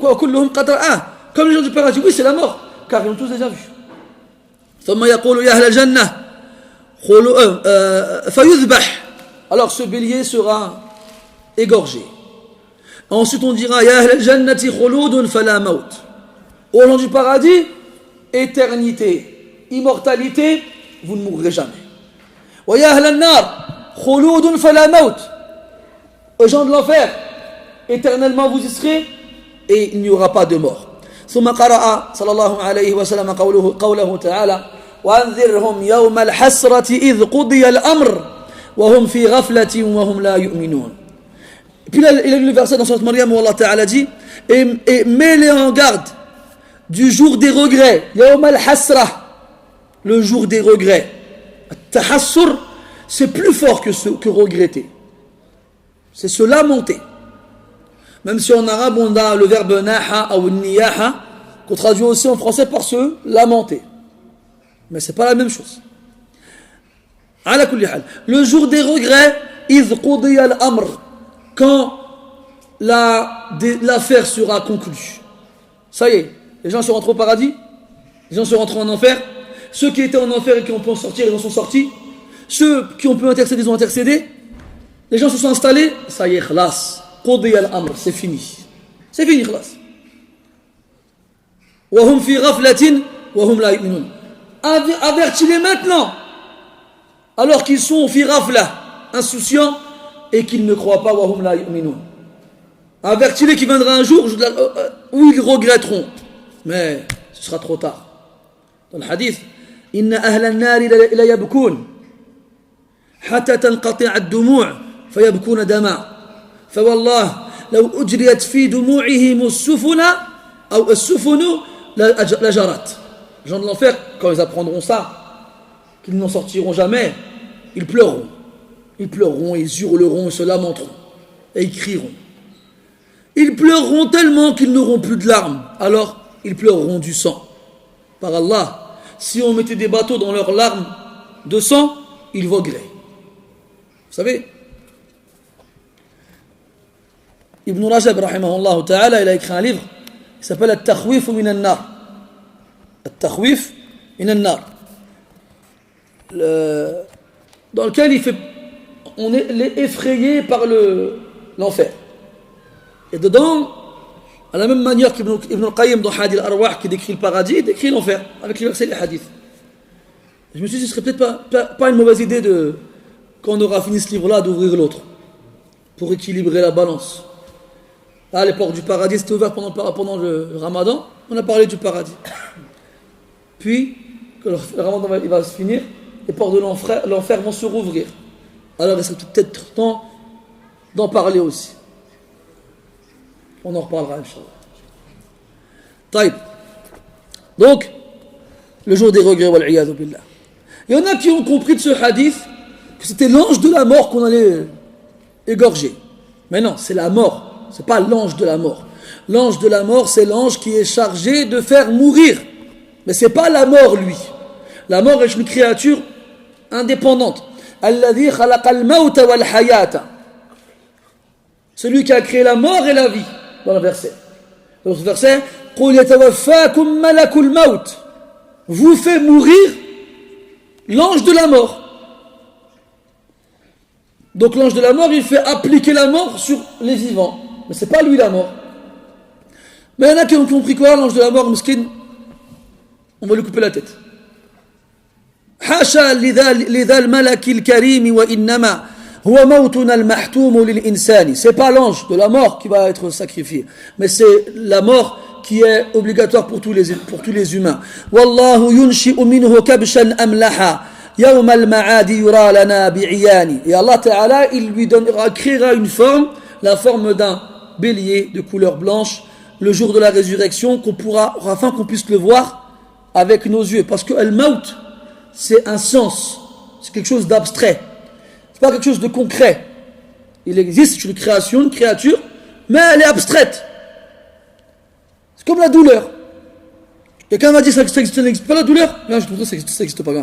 وكلهم قد رآه, comme les gens du paradis, oui c'est la mort, car ils l'ont tous déjà vu. ثم يقول يا أهل الجنة فيذبح, alors ce bélier sera égorgé. Ensuite on dira يا أهل الجنة خلود فلا موت, aux gens du paradis, éternité, immortalité, vous ne mourrez jamais. ويا أهل النار خلود فلا موت, aux gens de l'enfer, éternellement vous y serez et il n'y aura pas de mort. ثم قرأ صلى الله عليه وسلم قوله تعالى وأنذرهم يوم الحسرة إذ قضي الأمر وهم في غفلة وهم لا يؤمنون. Puis là, il y a le verset dans Sourate Maryam où Allah Ta'ala dit et mets-les en garde du jour des regrets, يوم الحسرة, le jour des regrets. التحسر, c'est plus fort que regretter, c'est se lamenter. Même si en arabe on a le verbe naha ou niyaha, qu'on traduit aussi en français par se lamenter, mais c'est pas la même chose. Ala kulli hal, le jour des regrets, إذ قضي الأمر, quand l'affaire sera conclue. Ça y est, les gens sont rentrés au paradis, les gens sont rentrés en enfer. Ceux qui étaient en enfer et qui ont pu en sortir, ils en sont sortis. Ceux qui ont pu intercéder, ils ont intercédé. Les gens se sont installés, ça y est, khlas. قضي الأمر, c'est fini. C'est fini, khlas. وهم في غفلة وهم لا يؤمنون. Avertis-les maintenant, alors qu'ils sont fi ghafla, insouciants, et qu'ils ne croient pas وهم لا يؤمنون. Avertis-les qu'il viendra un jour où ils regretteront, mais ce sera trop tard. Dans le hadith, إن أهل النار لا يبكون حتى تنقطع الدموع فيبكون دما فوالله لو أجريت في دموعهم السفن أو السفن لجرت. Les gens de l'enfer, quand ils apprendront ça, qu'ils n'en sortiront jamais, ils pleureront, ils hurleront, ils se lamenteront et ils crieront. Ils pleureront tellement qu'ils n'auront plus de larmes, alors ils pleureront du sang. Par Allah, si on mettait des bateaux dans leurs larmes de sang, ils vogueraient. Vous savez, Ibn Rajab, rahimahullah ta'ala, il a écrit un livre qui s'appelle At-Takhwif min an-nar. At-Takhwif min an-nar. Dans lequel on est effrayé par l'enfer. Et dedans, à la même manière qu'Ibn al-Qayyim dans Hadi al-Arwah qui décrit le paradis, il décrit l'enfer avec les versets et les hadiths. Je me suis dit, ce serait peut-être pas une mauvaise idée quand on aura fini ce livre-là, d'ouvrir l'autre pour équilibrer la balance. Là, les portes du paradis étaient ouvertes pendant le Ramadan, on a parlé du paradis. Puis, quand le Ramadan va se finir, les portes de l'enfer vont se rouvrir. Alors il serait peut-être temps d'en parler aussi. On en reparlera, Inch'Allah. Taïb. Donc, le jour des regrets, wal'iyadu billah. Il y en a qui ont compris de ce hadith que c'était l'ange de la mort qu'on allait égorger. Mais non, c'est la mort. C'est pas l'ange de la mort. L'ange de la mort, c'est l'ange qui est chargé de faire mourir. Mais c'est pas la mort, lui. La mort est une créature indépendante. Alladhi khalaqa al-mawta wal-hayata. Celui qui a créé la mort et la vie. Dans le verset. Dans ce verset, قُلْ يَتَوَفَّاكُمْ مَلَكُ الْمَوْتِ. Vous fait mourir l'ange de la mort. Donc l'ange de la mort, il fait appliquer la mort sur les vivants. Mais c'est pas lui la mort. Mais il y en a qui ont compris quoi, l'ange de la mort, miskin, on va lui couper la tête. حاشا لذا الملك الكريم وإنما هو موتنا المحتوم للإنسان. C'est pas l'ange de la mort qui va être sacrifié, mais c'est la mort qui est obligatoire pour tous les humains. والله ينشئ منه كبشا أملحا يوم المعاد يرى لنا بعيان. Et Allah Ta'ala, il lui créera une forme, la forme d'un bélier de couleur blanche, le jour de la résurrection, afin qu'on puisse le voir avec nos yeux. Parce que al-maut, c'est un sens, c'est quelque chose d'abstrait, c'est pas quelque chose de concret. Il existe une création, une créature, mais elle est abstraite. C'est comme la douleur. Quelqu'un m'a dit ça n'existe pas la douleur. Non, je trouve que ça n'existe pas.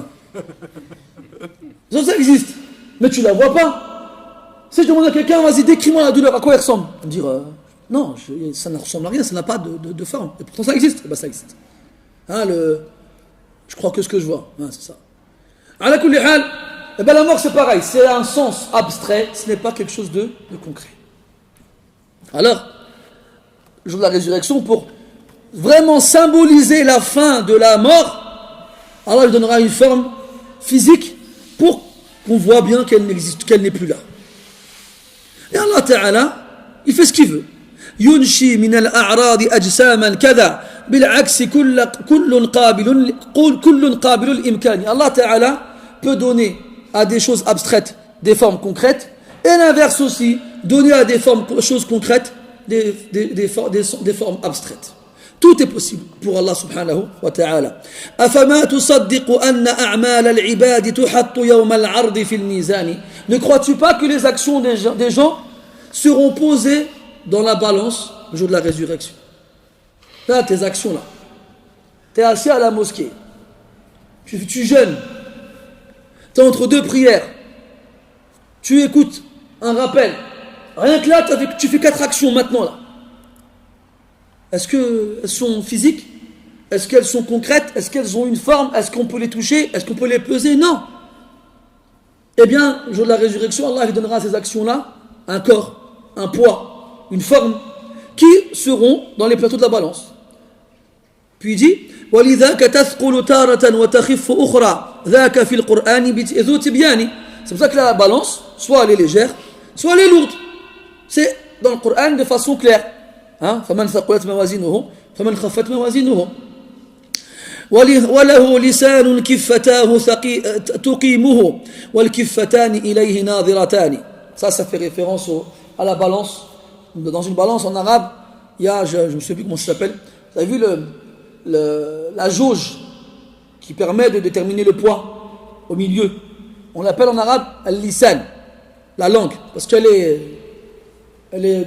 Ça existe, mais tu la vois pas. Si je demande à quelqu'un, vas-y, décris-moi la douleur, à quoi elle ressemble? Il me dire, non, ça ne ressemble à rien, ça n'a pas de forme. Et pourtant ça existe. Et ben ça existe. Hein, je crois que ce que je vois, hein, c'est ça. Ala kulli hal, et ben la mort c'est pareil, c'est un sens abstrait, ce n'est pas quelque chose de concret. Alors, le jour de la résurrection, pour vraiment symboliser la fin de la mort, Allah lui donnera une forme physique pour qu'on voit bien qu'elle n'est plus là. Et Allah Ta'ala, il fait ce qu'il veut. ينشي من الأعراض أجساما كذا بالعكس كل قابل الإمكان. Allah Ta'ala peut donner à des choses abstraites des formes concrètes, et l'inverse aussi, donner à des choses concrètes des formes abstraites. Tout est possible pour Allah subhanahu wa ta'ala. أفما تصدق أن أعمال العباد تحط يوم العرض في الميزان. Ne crois-tu pas que les actions des gens seront posées dans la balance le jour de la résurrection? Là, tes actions là. Tu es assis à la mosquée. Tu jeûnes. Tu es entre deux prières. Tu écoutes un rappel. Rien que là, tu fais 4 actions maintenant là. Est-ce qu'elles sont physiques? Est-ce qu'elles sont concrètes? Est-ce qu'elles ont une forme? Est-ce qu'on peut les toucher? Est-ce qu'on peut les peser? Non. Eh bien, le jour de la résurrection, Allah lui donnera à ces actions-là un corps, un poids, une forme, qui seront dans les plateaux de la balance. Puis il dit وَلِذَاكَ تَثْقُلُ تَارَةً وَتَخِفُّ أُخْرَى ذَاكَ فِي الْقُرْآنِ بِذُو تِبْيَانِ. C'est pour ça que la balance, soit elle est légère, soit elle est lourde. C'est dans le Coran de façon claire. فمن ثقلت موازينه فمن خفت موازينه وله لسان كفتاه تقيمه والكفتان إليه ناظرتان. Ça fait référence à la balance. Dans une balance en arabe, il y a, je ne sais plus comment ça s'appelle, vous avez vu la jauge qui permet de déterminer le poids au milieu. On l'appelle en arabe al-lisan, la langue, parce qu'elle est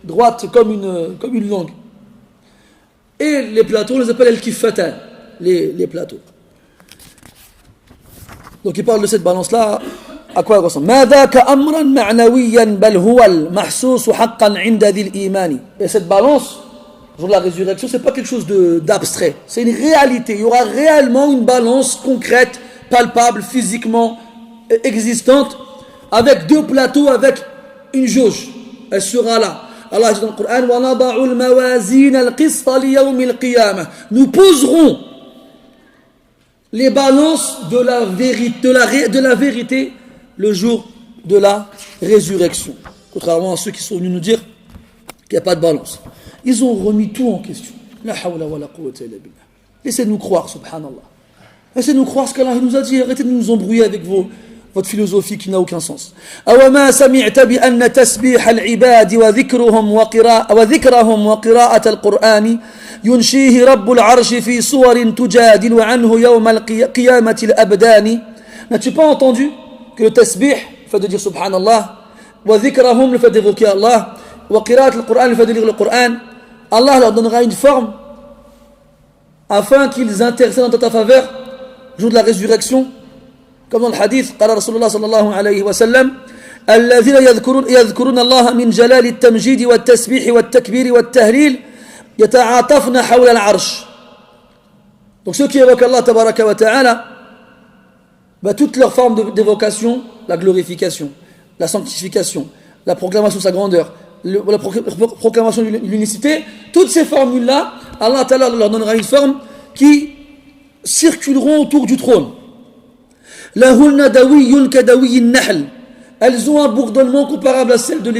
droite comme une langue. Et les plateaux, on les appelle al-kiffatan, les plateaux. Donc il parle de cette balance-là, à quoi elle ressemble. Et cette balance, le jour de la résurrection, c'est pas quelque chose d'abstrait, c'est une réalité. Il y aura réellement une balance concrète, palpable, physiquement existante, avec 2 plateaux, avec une jauge. Elle sera là. Allah dit dans le Coran, nous poserons les balances de la vérité le jour de la résurrection. Contrairement à ceux qui sont venus nous dire qu'il n'y a pas de balance. Ils ont remis tout en question. La hawla wa la quwwata illa billah. Laissez-nous croire, subhanallah. Laissez-nous croire ce qu'Allah nous a dit. Arrêtez de nous embrouiller avec votre philosophie qui n'a aucun sens. أَوَمَا سَمِعْتَ بِأَنَّ تَسْبِيحَ الْعِبَادِ وَذِكْرَهُمْ وَقِرَاءَةَ الْقُرْآنِ يُنْشِيهِ رَبُّ الْعَرْشِ فِي صُوَرٍ تُجَادِلُ عَنْهُ يَوْمَ الْقِيَامَةِ الْأَبْدَانِ. N'as-tu pas entendu que le tasbih, le fait de dire subhanallah, wa dhikrahum, le fait d'évoquer Allah, wa qira'at al-Qur'an, le fait de lire le Qur'an, Allah leur donnera une forme afin qu'ils intercèdent en ta faveur le jour de la résurrection, comme dans le hadith, قال رسول الله صلى الله عليه وسلم الذين يذكرون الله من جلال التمجيد والتسبيح والتكبير والتهليل يتعاطفن حول العرش. Donc ceux qui évoquent Allah tabaraka wa ta'ala, toutes leurs formes d'évocation, la glorification, la sanctification, la proclamation de sa grandeur, la proclamation de l'unicité, toutes ces formules-là, Allah Ta'ala leur donnera une forme qui circuleront autour du trône. Lahunna dawiyyun ka dawiyyin nahl. Elles ont un bourdonnement comparable à celle de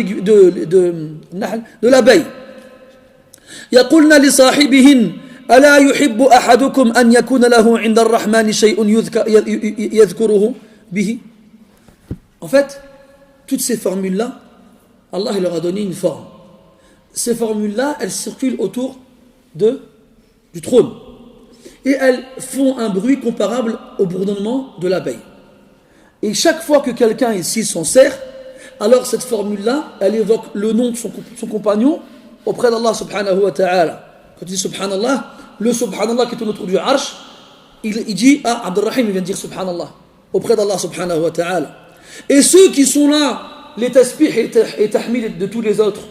l'abeille. Yaqulna li sahibihin ألا يحب أحدكم أن يكون له عند الرحمن شيء يذكره به. En fait, toutes ces formules-là, Allah leur a donné une forme. ces formules-là, elles circulent autour du trône. Et elles font un bruit comparable au bourdonnement de l'abeille. Et chaque fois que quelqu'un ici s'en sert, alors cette formule-là, elle évoque le nom de son compagnon auprès d'Allah subhanahu wa ta'ala. Quand il dit subhanallah, le subhanallah qui est autour du arsh, il dit, ah, Abdurrahim, il vient de dire subhanallah, auprès d'Allah subhanahu wa ta'ala. Et ceux qui sont là, les tasbih et tahmid de tous les autres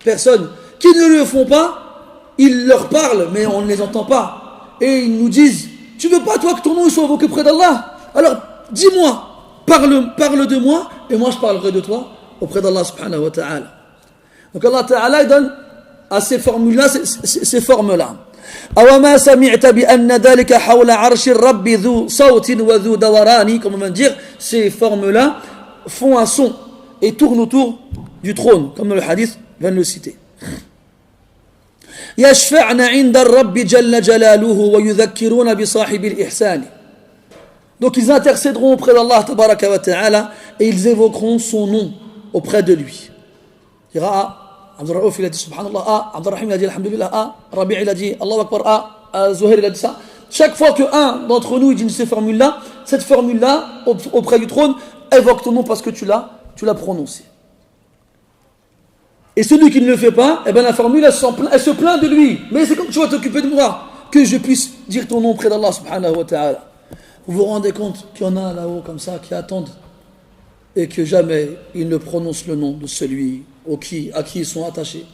personnes, qui ne le font pas, ils leur parlent, mais on ne les entend pas. Et ils nous disent, tu veux pas toi que ton nom soit invoqué près d'Allah? Alors, dis-moi, parle de moi, et moi je parlerai de toi auprès d'Allah subhanahu wa ta'ala. Donc Allah ta'ala donne à ces formules-là, ces formes-là. أَوَمَا سَمِعْتَ بِأَنَّ ذَلِكَ حَوْلَ عَرْشِ الرَّبِّ ذُو صَوْتٍ وَذُو دَوَرَانِ. Comme on vient de dire, ces formes-là font un son et tournent autour du trône, comme le hadith vient de le citer. يَشْفَعْنَ عِنْدَ الرَّبِّ جَلَّ جَلَالُهُ وَيُذَكِّرُونَ بِصَاحِبِ الْإِحْسَانِ. Donc ils intercéderont auprès d'Allah tabaraka wa ta'ala et ils évoqueront son nom auprès de lui. Il dira, Abdurraouf il a dit subhanallah, Abdurrahim il a dit alhamdulillah, Rabi' il a dit Allahu Akbar, Zuhair il a dit ça. Chaque fois qu'un d'entre nous dit cette formule-là auprès du trône, évoque ton nom parce que tu l'as prononcé. Et celui qui ne le fait pas, eh ben la formule elle se plaint de lui. Mais c'est comme tu vas t'occuper de moi, que je puisse dire ton nom auprès d'Allah subhanahu wa ta'ala. Vous vous rendez compte qu'il y en a là-haut comme ça qui attendent et que jamais ils ne prononcent le nom de celui à qui ils sont attachés.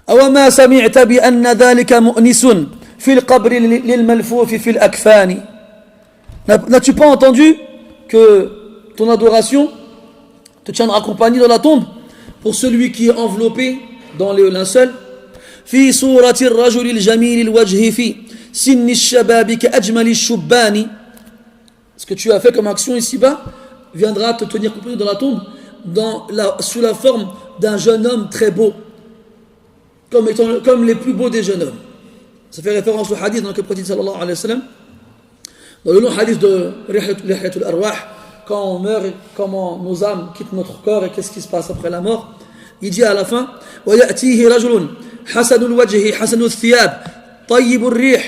أَوَمَا سَمِعْتَ بِأَنَّ ذَلِكَ مُؤْنِسٌ فِي الْقَبْرِ لِلْمَلْفُوفِ فِي الْأَكْفَانِ. N'as-tu pas entendu que ton adoration te tiendra compagnie dans la tombe pour celui qui est enveloppé dans le linceul? فِي صُورَةِ الرَّجُلِ الْجَمِيلِ الْوَجْهِ فِي سِنِّ الشَّبَابِ كَأَجْمَلِ الشُّبَّانِ. Ce que tu as fait comme action ici-bas viendra te tenir compagnie dans la tombe sous la forme d'un jeune homme très beau, comme les plus beaux des jeunes hommes. Ça fait référence au hadith dans le prophète sallallahu alayhi wa sallam, dans le long hadith de Rihayatul Arwah, quand on meurt, comment nos âmes quittent notre corps et qu'est-ce qui se passe après la mort. Il dit à la fin, وَيَأْتِيهِ رَجُلٌ حَسَنُ الْوَجْهِ حَسَنُ الثِّيَابِ طَيِّبُ الرِّيحِ.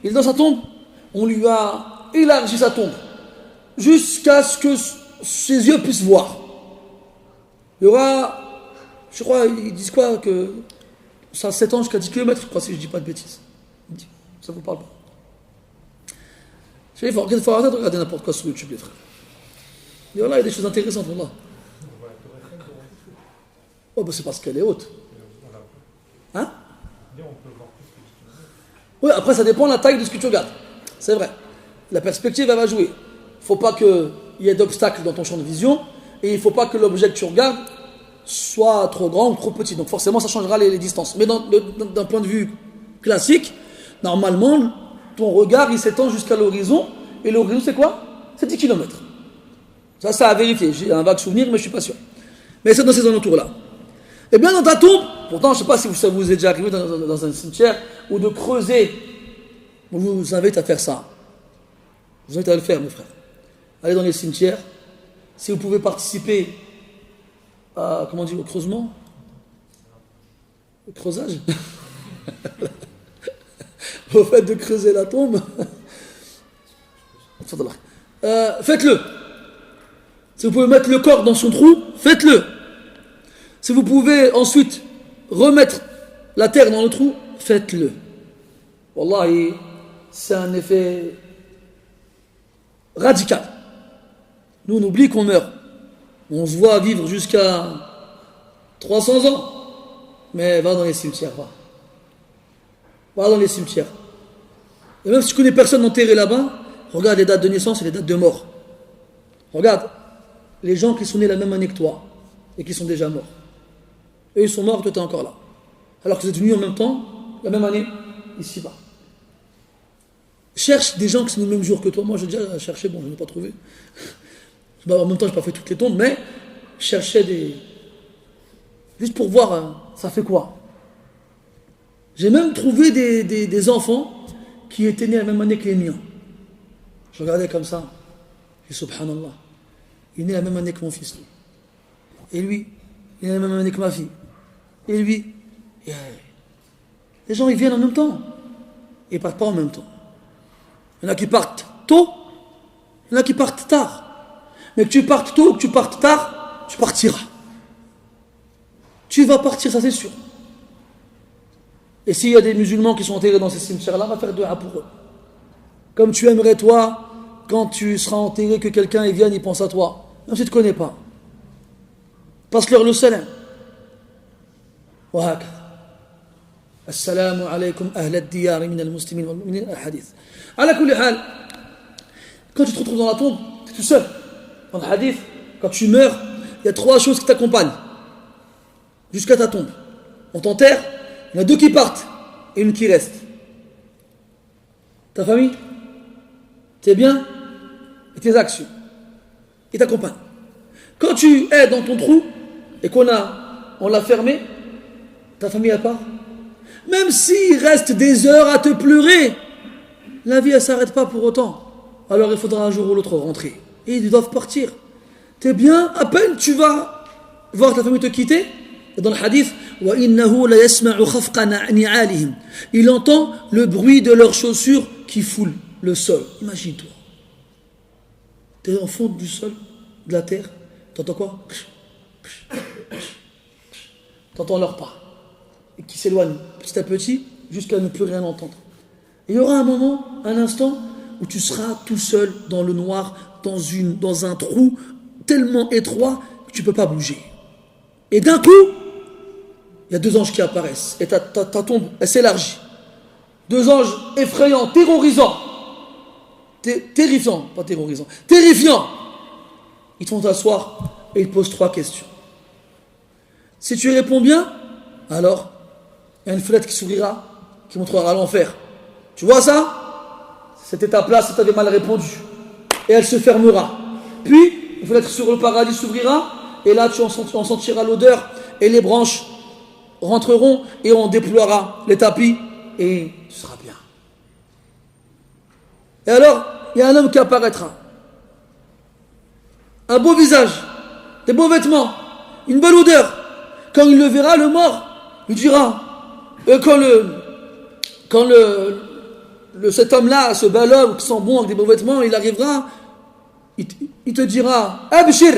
Il est dans sa tombe, on lui a élargi sa tombe jusqu'à ce que ses yeux puissent voir. Il y aura, je crois, ils disent quoi, que ça s'étend jusqu'à 10 km, je crois, si je ne dis pas de bêtises. Ça ne vous parle pas. Il faut arrêter de regarder n'importe quoi sur YouTube, les frères. Et voilà, il y a des choses intéressantes, voilà. Oh, ben c'est parce qu'elle est haute. Hein? Oui, après, ça dépend de la taille de ce que tu regardes. C'est vrai. La perspective, elle va jouer. Il ne faut pas qu'il y ait d'obstacles dans ton champ de vision. Et il ne faut pas que l'objet que tu regardes soit trop grand ou trop petit. Donc forcément, ça changera les distances. Mais d'un point de vue classique, normalement, ton regard, il s'étend jusqu'à l'horizon. Et l'horizon, c'est quoi? C'est 10 km. Ça à vérifier. J'ai un vague souvenir, mais je ne suis pas sûr. Mais c'est dans ces alentours-là. Et bien dans ta tombe, pourtant, je ne sais pas si ça vous est déjà arrivé dans un cimetière, ou de creuser. On vous invite à faire ça. Je vous invite à le faire, mes frères. Allez dans les cimetières. Si vous pouvez participer à, comment on dit, au creusement, au creusage, au fait de creuser la tombe, faites-le. Si vous pouvez mettre le corps dans son trou, faites-le. Si vous pouvez ensuite remettre la terre dans le trou, faites-le. Wallahi, c'est un effet radical. Nous, on oublie qu'on meurt. On se voit vivre jusqu'à 300 ans. Mais va dans les cimetières, va. Va dans les cimetières. Et même si tu connais personne enterré là-bas, regarde les dates de naissance et les dates de mort. Regarde les gens qui sont nés la même année que toi et qui sont déjà morts. Eux, ils sont morts, toi, tu es encore là. Alors que vous êtes venus en même temps, la même année, ici-bas. Cherche des gens qui sont nés le même jour que toi. Moi, j'ai déjà cherché, bon, je n'ai pas trouvé. En même temps, je n'ai pas fait toutes les tombes, mais je cherchais des... Juste pour voir, ça fait quoi. J'ai même trouvé des enfants qui étaient nés la même année que les miens. Je regardais comme ça. Je dis, subhanallah. Il est né la même année que mon fils. Et lui, il a la même année que ma fille. Et lui, les gens ils viennent en même temps. Ils partent pas en même temps. Il y en a qui partent tôt, il y en a qui partent tard. Mais que tu partes tôt ou que tu partes tard, tu partiras. Tu vas partir, ça c'est sûr. Et s'il y a des musulmans qui sont enterrés dans ces cimetières-là, on va faire dua pour eux. Comme tu aimerais toi, quand tu seras enterré, que quelqu'un vienne et pense à toi. Même si tu ne te connais pas. Passe-leur le salam. وهكذا السلام عليكم أهل الديار من المسلمين والمؤمنين الحديث على كل حال quand tu te retrouves dans la tombe tu es tout seul dans le hadith quand tu meurs il y a 3 choses qui t'accompagnent jusqu'à ta tombe on t'enterre il y en a 2 qui partent et une qui reste ta famille tes biens et tes actions ils t'accompagnent quand tu es dans ton trou et on l'a fermé ta famille à part. Même s'il reste des heures à te pleurer, la vie elle s'arrête pas pour autant. Alors il faudra un jour ou l'autre rentrer. Et ils doivent partir. T'es bien, à peine tu vas voir ta famille te quitter. Et dans le hadith, وَإِنَّهُ لَيَسْمَعُ خَفْقَ نِعَالِهِمْ. Il entend le bruit de leurs chaussures qui foulent le sol. Imagine-toi. T'es en fond du sol, de la terre. T'entends quoi? T'entends leurs pas. Et qui s'éloigne petit à petit jusqu'à ne plus rien entendre. Et il y aura un moment, un instant, où tu seras tout seul dans le noir, dans un trou tellement étroit que tu ne peux pas bouger. Et d'un coup, il y a 2 anges qui apparaissent. Et ta tombe, elle s'élargit. 2 anges effrayants, terrorisants. Terrifiants, pas terrorisants. Terrifiants. Ils te font t'asseoir et ils te posent 3 questions. Si tu réponds bien, alors il y a une fenêtre qui s'ouvrira, qui montrera l'enfer. Tu vois ça? C'était ta place si tu avais mal répondu. Et elle se fermera. Puis, une fenêtre sur le paradis s'ouvrira, et là tu en sentiras l'odeur, et les branches rentreront, et on déploiera les tapis, et tu seras bien. Et alors, il y a un homme qui apparaîtra. Un beau visage, des beaux vêtements, une belle odeur. Quand il le verra, le mort, il dira, quand cet homme-là, ce bel homme qui sent bon avec des beaux vêtements, il arrivera, il te dira, Abshir,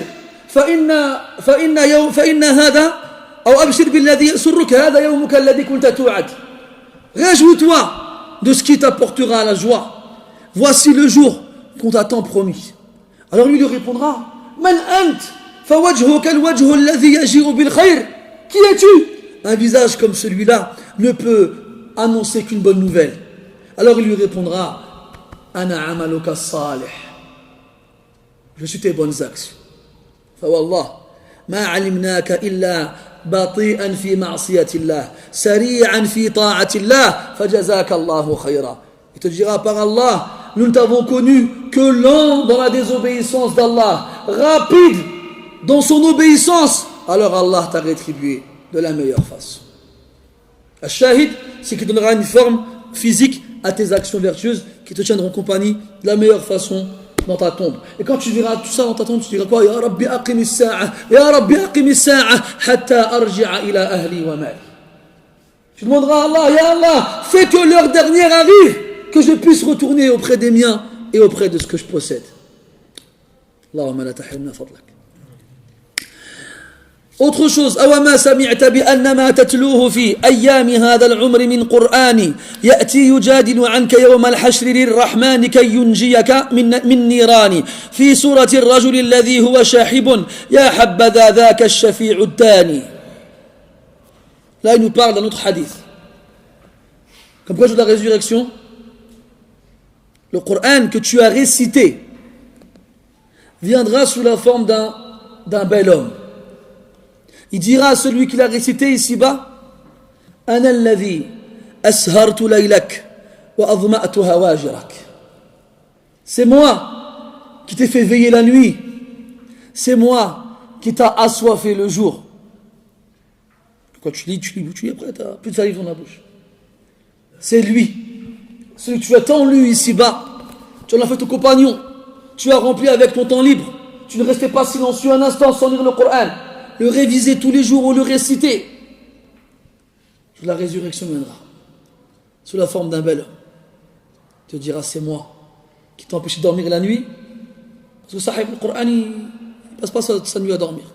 réjouis-toi de ce qui t'apportera la joie. Voici le jour qu'on t'a tant promis. Alors lui répondra, Man ant, fawajhuka alwajhu alladhi yaji'u bil khair. Qui es-tu? Un visage comme celui-là ne peut annoncer qu'une bonne nouvelle. Alors il lui répondra, Ana amaluka salih. Je suis tes bonnes actions. Fawallah, ma alimnaka illa bati'an fi ma'siyatillah, sari'an fi ta'atillah, fajazaka Allahu khayra. Il te dira par Allah, nous ne t'avons connu que lent dans la désobéissance d'Allah, rapide dans son obéissance, alors Allah t'a rétribué de la meilleure façon. Al-Shahid, c'est qu'il donnera une forme physique à tes actions vertueuses qui te tiendront compagnie de la meilleure façon dans ta tombe. Et quand tu verras tout ça dans ta tombe, tu diras quoi? Ya Rabbi aqimi sa'a, Ya Rabbi aqimi sa'a, hatta arji'a ila ahli wa mali. Tu demanderas à Allah, Ya Allah, fais que l'heure dernière arrive, que je puisse retourner auprès des miens et auprès de ce que je possède. Allahumma la tahrimna fadlak. Autre chose, أوما سمعت بأن ما تتلوه في أيام هذا العمر من قرآن يأتي يجادل عنك يوم الحشر للرحمن كي ينجيك من نيران في سورة الرجل الذي هو شاحب يا حبذا ذاك الشفيع الداني. Là il nous parle d'un autre hadith. Comme quoi, jour de la résurrection, le Coran que tu as récité viendra sous la forme d'un bel homme. Il dira à celui qui l'a récité ici-bas, Ana alladhi ashartu laylak wa adma'tu hawajirak. C'est moi qui t'ai fait veiller la nuit. C'est moi qui t'a assoiffé le jour. Quand tu lis, après t'as plus de salive dans la bouche. C'est lui. Celui que tu as tant lu ici-bas. Tu en as fait ton compagnon. Tu as rempli avec ton temps libre. Tu ne restais pas silencieux un instant sans lire le Coran. le réviser tous les jours ou le réciter, la résurrection viendra sous la forme d'un bel homme. Tu te diras, c'est moi qui t'ai empêché de dormir la nuit. Parce que Sahib, le Coran, il ne passe pas sa nuit à dormir.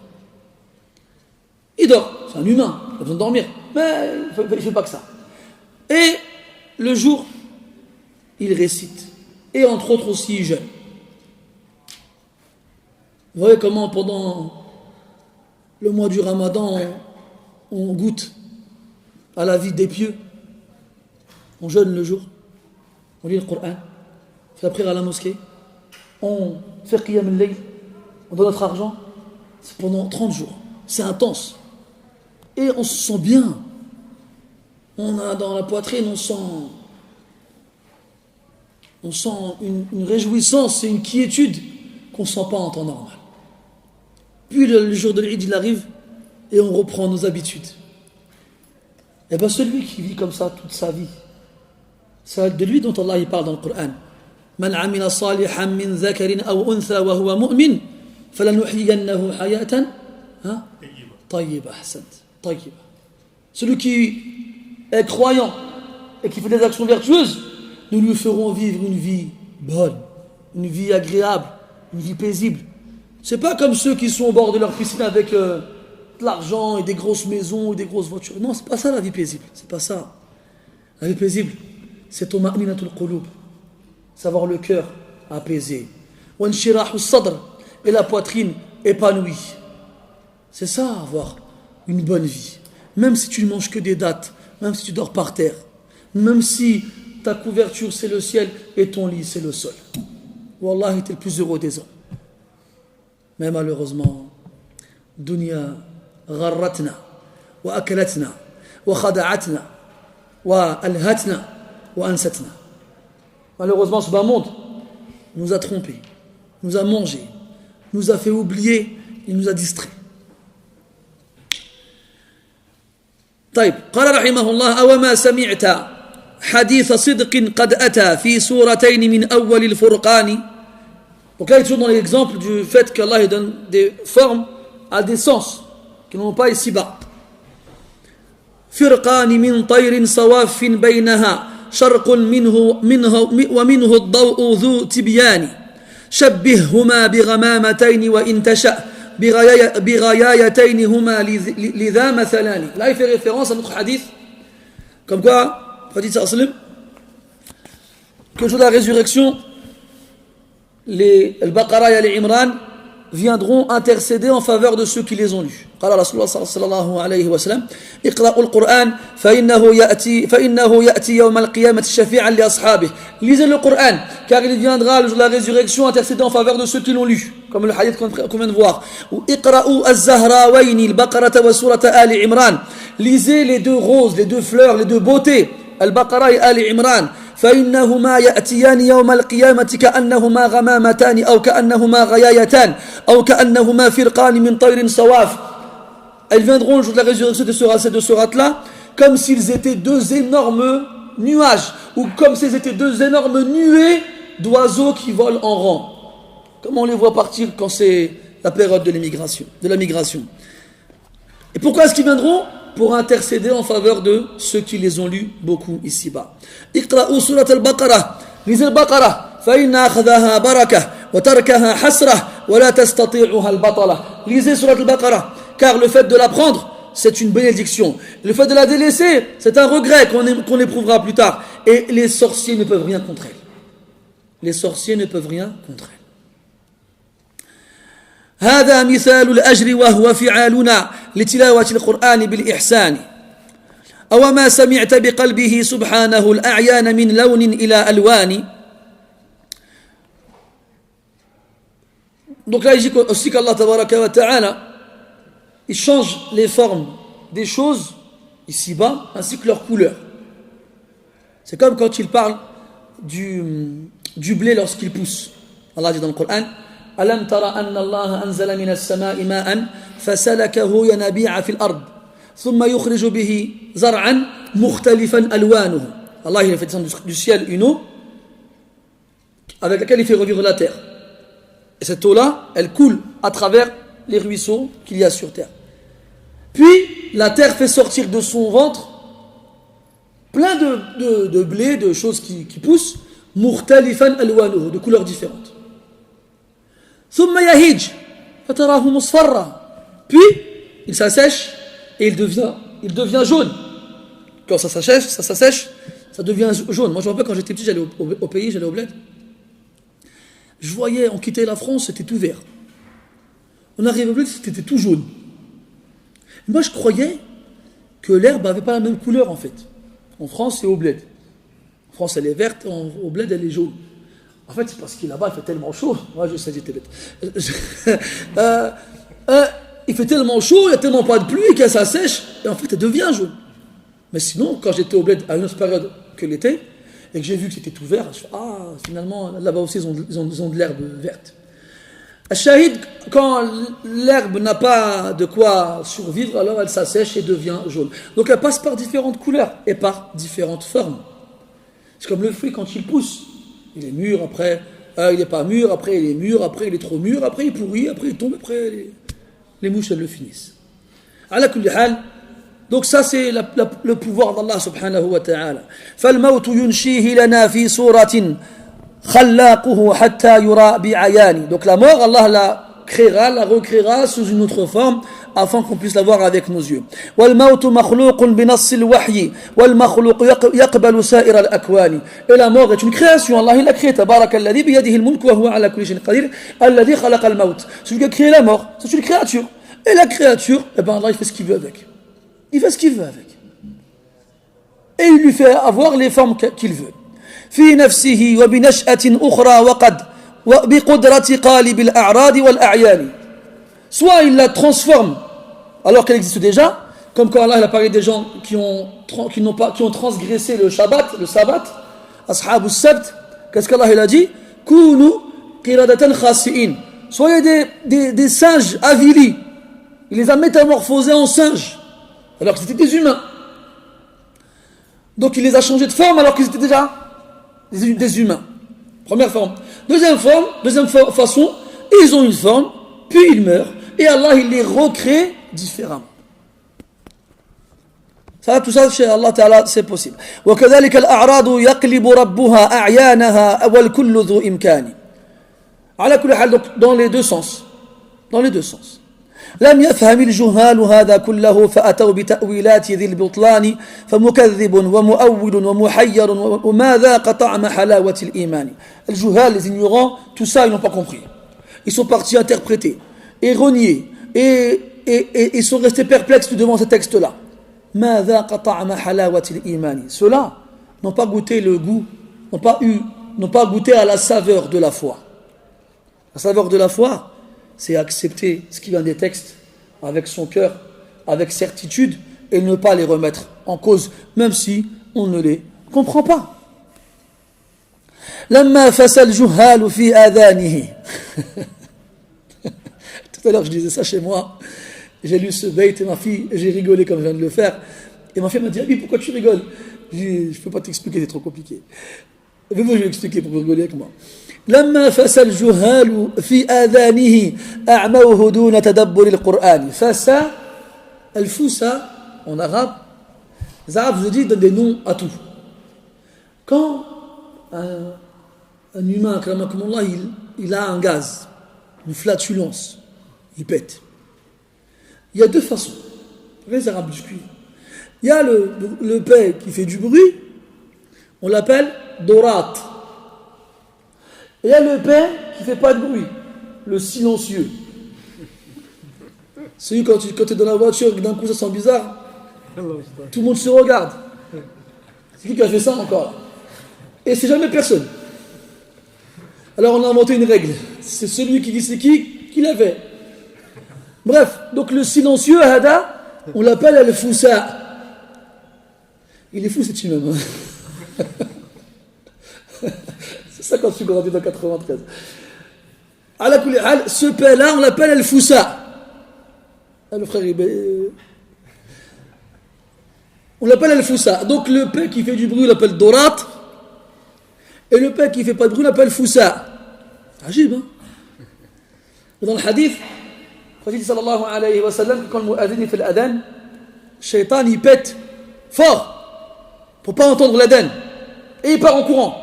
Il dort, c'est un humain, il a besoin de dormir. Mais il ne fait pas que ça. Et le jour, il récite. Et entre autres aussi, il jeûne. Vous voyez comment pendant le mois du Ramadan, on goûte à la vie des pieux. On jeûne le jour, on lit le Coran, on fait la prière à la mosquée, on fait Qiyam al-Layl, on donne notre argent. C'est pendant 30 jours. C'est intense. Et on se sent bien. On a dans la poitrine, on sent une réjouissance et une quiétude qu'on ne sent pas en temps normal. Puis le jour de l'Eid, il arrive et on reprend nos habitudes. Et bien celui qui vit comme ça toute sa vie, c'est de lui dont Allah il parle dans le Coran. Man amila salihan min dhakarin aw untha wa huwa mu'min falanuhyiyannahu hayatan tayyiba ahsant tayyiba. Celui qui est croyant et qui fait des actions vertueuses, nous lui ferons vivre une vie bonne, une vie agréable, une vie paisible. C'est pas comme ceux qui sont au bord de leur piscine avec de l'argent et des grosses maisons et des grosses voitures. Non, c'est pas ça la vie paisible. C'est pas ça. La vie paisible, c'est tuma'ninatul qulub, savoir le cœur apaisé, wanshirahu sadr, et la poitrine épanouie. C'est ça, avoir une bonne vie. Même si tu ne manges que des dattes, même si tu dors par terre, même si ta couverture c'est le ciel et ton lit c'est le sol. Wallah, t'es le plus heureux des hommes. Mais malheureusement, dunya gharratna, wa akalatna, wa khada'atna, wa alhatna, wa ansatna. Malheureusement, ce bas monde nous a trompés, nous a mangés, nous a fait oublier, il nous a distraits. طيب قال رحمه الله أوما سمعت حديث صدق قد أتى في سورتين من أول الفرقان. Donc là il est toujours dans l'exemple du fait qu'Allah donne des formes à des sens qui n'ont pas ici-bas. فرقان من طير صواف بينها شرق ومنه الضوء ذو تبيان شبههما بغمامتين وإن تشأ بغيايتين هما لذا مثلان. Là il fait référence à notre hadith comme quoi, hadith sallam, que le jour de la résurrection, les Al-Baqarah et Al-Imran viendront intercéder en faveur de ceux qui les ont lus. قال رسول الله صلى الله عليه وسلم اقرأوا القرآن فإنه يأتي يوم القيامة شفيعا لأصحابه. Lisez le Coran, car il viendra le jour de la résurrection intercéder en faveur de ceux qui l'ont lu, comme le hadith qu'on vient de voir. اقرأوا الزهراوين البقرة وسورة آل عمران. Lisez les deux roses, les deux fleurs, les deux beautés, Al-Baqarah et Al-Imran. فإنهما يأتيان يوم القيامة كأنهما غمامتان أو كأنهما غيايتان أو كأنهما فرقان من طير صواف. Elles viendront le jour de la résurrection de ces deux sourates-là comme s'ils étaient deux énormes nuages ou comme s'ils étaient deux énormes nuées d'oiseaux qui volent en rang. Comme on les voit partir quand c'est la période de la migration. Et pourquoi est-ce qu'ils viendront? Pour intercéder en faveur de ceux qui les ont lus beaucoup ici-bas. اقرأوا سورة البقرة. Lisez البقرة فإن أخذها بركة وتركها حسرة ولا تستطيعها البطلة. Lisez سورة البقرة, car le fait de l'apprendre, c'est une bénédiction. Le fait de la délaisser, c'est un regret qu'on éprouvera plus tard. Et les sorciers ne peuvent rien contre elle. Les sorciers ne peuvent rien contre elle. هذا مثال الأجر وهو فعالنا لتلاوة القرآن بالإحسان. أو ما سمعت بقلبه سبحانه الأعيان من لون إلى ألوان. Donc là il dit aussi qu'Allah tabaraka wa ta'ala il change les formes des choses ici-bas ainsi que leurs couleurs. C'est comme quand il parle du blé lorsqu'il pousse. Allah dit dans le Coran ألم ترى أن الله أنزل من السماء ماء فسلكه ينابيع في الأرض ثم يخرج به زرعا مختلفا ألوانه. Allah il a fait descendre du ciel une eau avec laquelle il fait revivre la terre. Et cette eau-là, elle coule à travers les ruisseaux qu'il y a sur terre. Puis la terre fait sortir de son ventre plein de blé, de choses qui poussent, مختلفا ألوانه, de couleurs différentes. ثم يهيج فتراه مصفرا. Puis il s'assèche et il devient jaune. Quand ça s'assèche, ça devient jaune. Moi je me rappelle quand j'étais petit, j'allais au pays, j'allais au bled. Je voyais, on quittait la France, c'était tout vert. On arrivait au bled, c'était tout jaune. Et moi je croyais que l'herbe n'avait pas la même couleur en fait. En France, c'est au bled. En France, elle est verte, au bled, elle est jaune. En fait, c'est parce que là-bas, il fait tellement chaud. Moi, je sais, j'étais bête. Il fait tellement chaud, il n'y a tellement pas de pluie qu'elle s'assèche, et en fait, elle devient jaune. Mais sinon, quand j'étais au bled à une autre période que l'été, et que j'ai vu que c'était tout vert, je fais, finalement, là-bas aussi, ils ont de l'herbe verte. Shahid, quand l'herbe n'a pas de quoi survivre, alors elle s'assèche et devient jaune. Donc elle passe par différentes couleurs et par différentes formes. C'est comme le fruit quand il pousse. Il est mûr, après il n'est pas mûr, après il est mûr, après il est trop mûr, après il pourrit, après il tombe, après les mouches elles le finissent. Ala kulli hal, donc ça c'est le pouvoir d'Allah subhanahu wa ta'ala. فالموت ينشيه لنا في صورة خلاقه حتى يرى بعيان. Donc la mort, Allah la créera, la recréera sous une autre forme afin qu'on puisse la voir avec nos yeux. والموت مخلوق بنص الوحي والمخلوق يقبل سائر الأكوان. Et la mort est une création. Allah il l'a créé. تبارك الذي بيده الملك وهو على كل شيء قدير الذي خلق الموت. Celui qui a créé la mort, c'est une créature. Et la créature, Allah il fait ce qu'il veut avec. Il fait ce qu'il veut avec. Et il lui fait avoir les formes qu'il veut. في نفسه وبنشأة أخرى وقد وبقدرة قالب الأعراض والأعيان. Soit il la transforme alors qu'elle existe déjà, comme quand Allah a parlé des gens qui ont transgressé le sabbat, Ashab al-Sabt, qu'est-ce qu'Allah il a dit? Kunu qiradatan khasi'in. Soyez des singes avilis. Il les a métamorphosés en singes alors qu'ils étaient des humains. Donc il les a changés de forme alors qu'ils étaient déjà des humains. Première forme. Deuxième façon, ils ont une forme, puis ils meurent, et Allah il les recrée différemment. Ça, tout ça chez Allah Ta'ala, c'est possible. وكذلك الأعراض يقلب ربها أعيانها والكل ذو إمكان. على كل حال, donc dans les deux sens. لم يفهم الجهال هذا كله فأتوا بتأويلات ذي البطلان فمكذب ومؤول ومحير وما ذاق طعم حلاوة الإيمان. الجهال, les ignorants, tout ça ils n'ont pas compris. Ils sont partis interpréter et renier et ils sont restés perplexes devant ce texte-là. ما ذاق طعم حلاوة الإيمان. Ceux-là n'ont pas goûté le goût, n'ont pas goûté à la saveur de la foi. La saveur de la foi, c'est accepter ce qui vient des textes avec son cœur, avec certitude, et ne pas les remettre en cause, même si on ne les comprend pas. لما فسى الجهال في آذانه. Tout à l'heure, je disais ça chez moi. J'ai lu ce bait et ma fille, j'ai rigolé comme je viens de le faire. Et ma fille m'a dit, ah oui, pourquoi tu rigoles? Je dis, je peux pas t'expliquer, c'est trop compliqué. Mais moi, je vais expliquer pour rigoler avec moi. لما فسى الجهال في آذانه أعموه دون تدبر القرآن. فسى, الفوسا, en arabe, les arabes, je dis, donnent des noms à tout. Quand un humain, comme Allah, il a un gaz, une flatulence, il pète. Il y a deux façons. Les arabes du cuivre. Il y a le paix qui fait du bruit, on l'appelle dorat. Et il y a le paix qui ne fait pas de bruit, le silencieux. Celui quand tu es dans la voiture et d'un coup ça sent bizarre, tout le monde se regarde. C'est qui a fait ça encore? Et c'est jamais personne. Alors on a inventé une règle. C'est celui qui dit c'est qui l'a fait. Bref, donc le silencieux, Hada, on l'appelle Al-Fousa. Il est fou cet imam. C'est ça quand tu grandis dans 93. Ala kulli hal, ce paix-là, on l'appelle Al-Fousa. Le frère, on l'appelle Al-Fousa. Donc le paix qui fait du bruit, on l'appelle Dorat. Et le paix qui ne fait pas de bruit, on l'appelle Fousa. Ajib, hein? Dans le hadith, Quand il dit sallallahu alayhi wa sallam, quand le mu'adhin fait l'adhan, le shaitan il pète fort pour pas entendre l'adhan. Et il part en courant.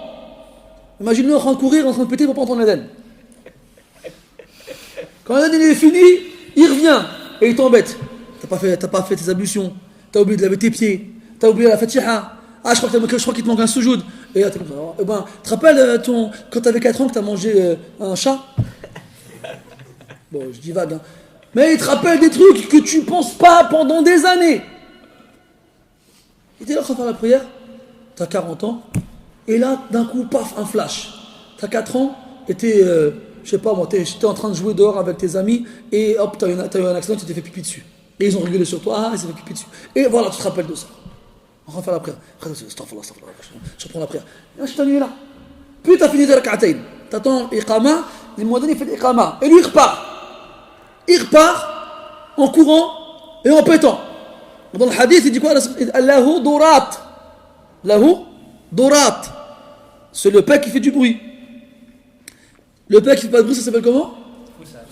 Imagine-nous en train de courir, en train de péter pour pas entendre l'adhan. Quand l'adhan est fini, il revient et il t'embête. T'as pas fait tes ablutions, t'as oublié de laver tes pieds, t'as oublié la fatiha. Ah, je crois qu'il te manque un soujoud. Et là, t'es comme ça. Eh ben, tu te rappelles quand t'avais 4 ans que t'as mangé un chat? Bon, je dis vague, hein. Mais il te rappelle des trucs que tu penses pas pendant des années. Et t'es là en train de faire la prière, t'as 40 ans, et là, d'un coup, paf, un flash. T'as 4 ans, et t'es, je sais pas moi, t'es en train de jouer dehors avec tes amis, et hop, t'as eu un accident, tu t'es fait pipi dessus. Et ils ont rigolé sur toi, ah, ils s'est fait pipi dessus. Et voilà, tu te rappelles de ça. On va faire la prière. Je reprends la prière. Et là, je t'en ai là. Puis t'as fini de rak'atayn. T'attends l'iqama, le muadhin il fait l'iqama. Et lui, il repart. Il repart en courant et en pétant. Dans le hadith, il dit quoi? Allahu durat. Lahu durat. C'est le pec qui fait du bruit. Le pec qui fait pas de bruit, ça s'appelle comment?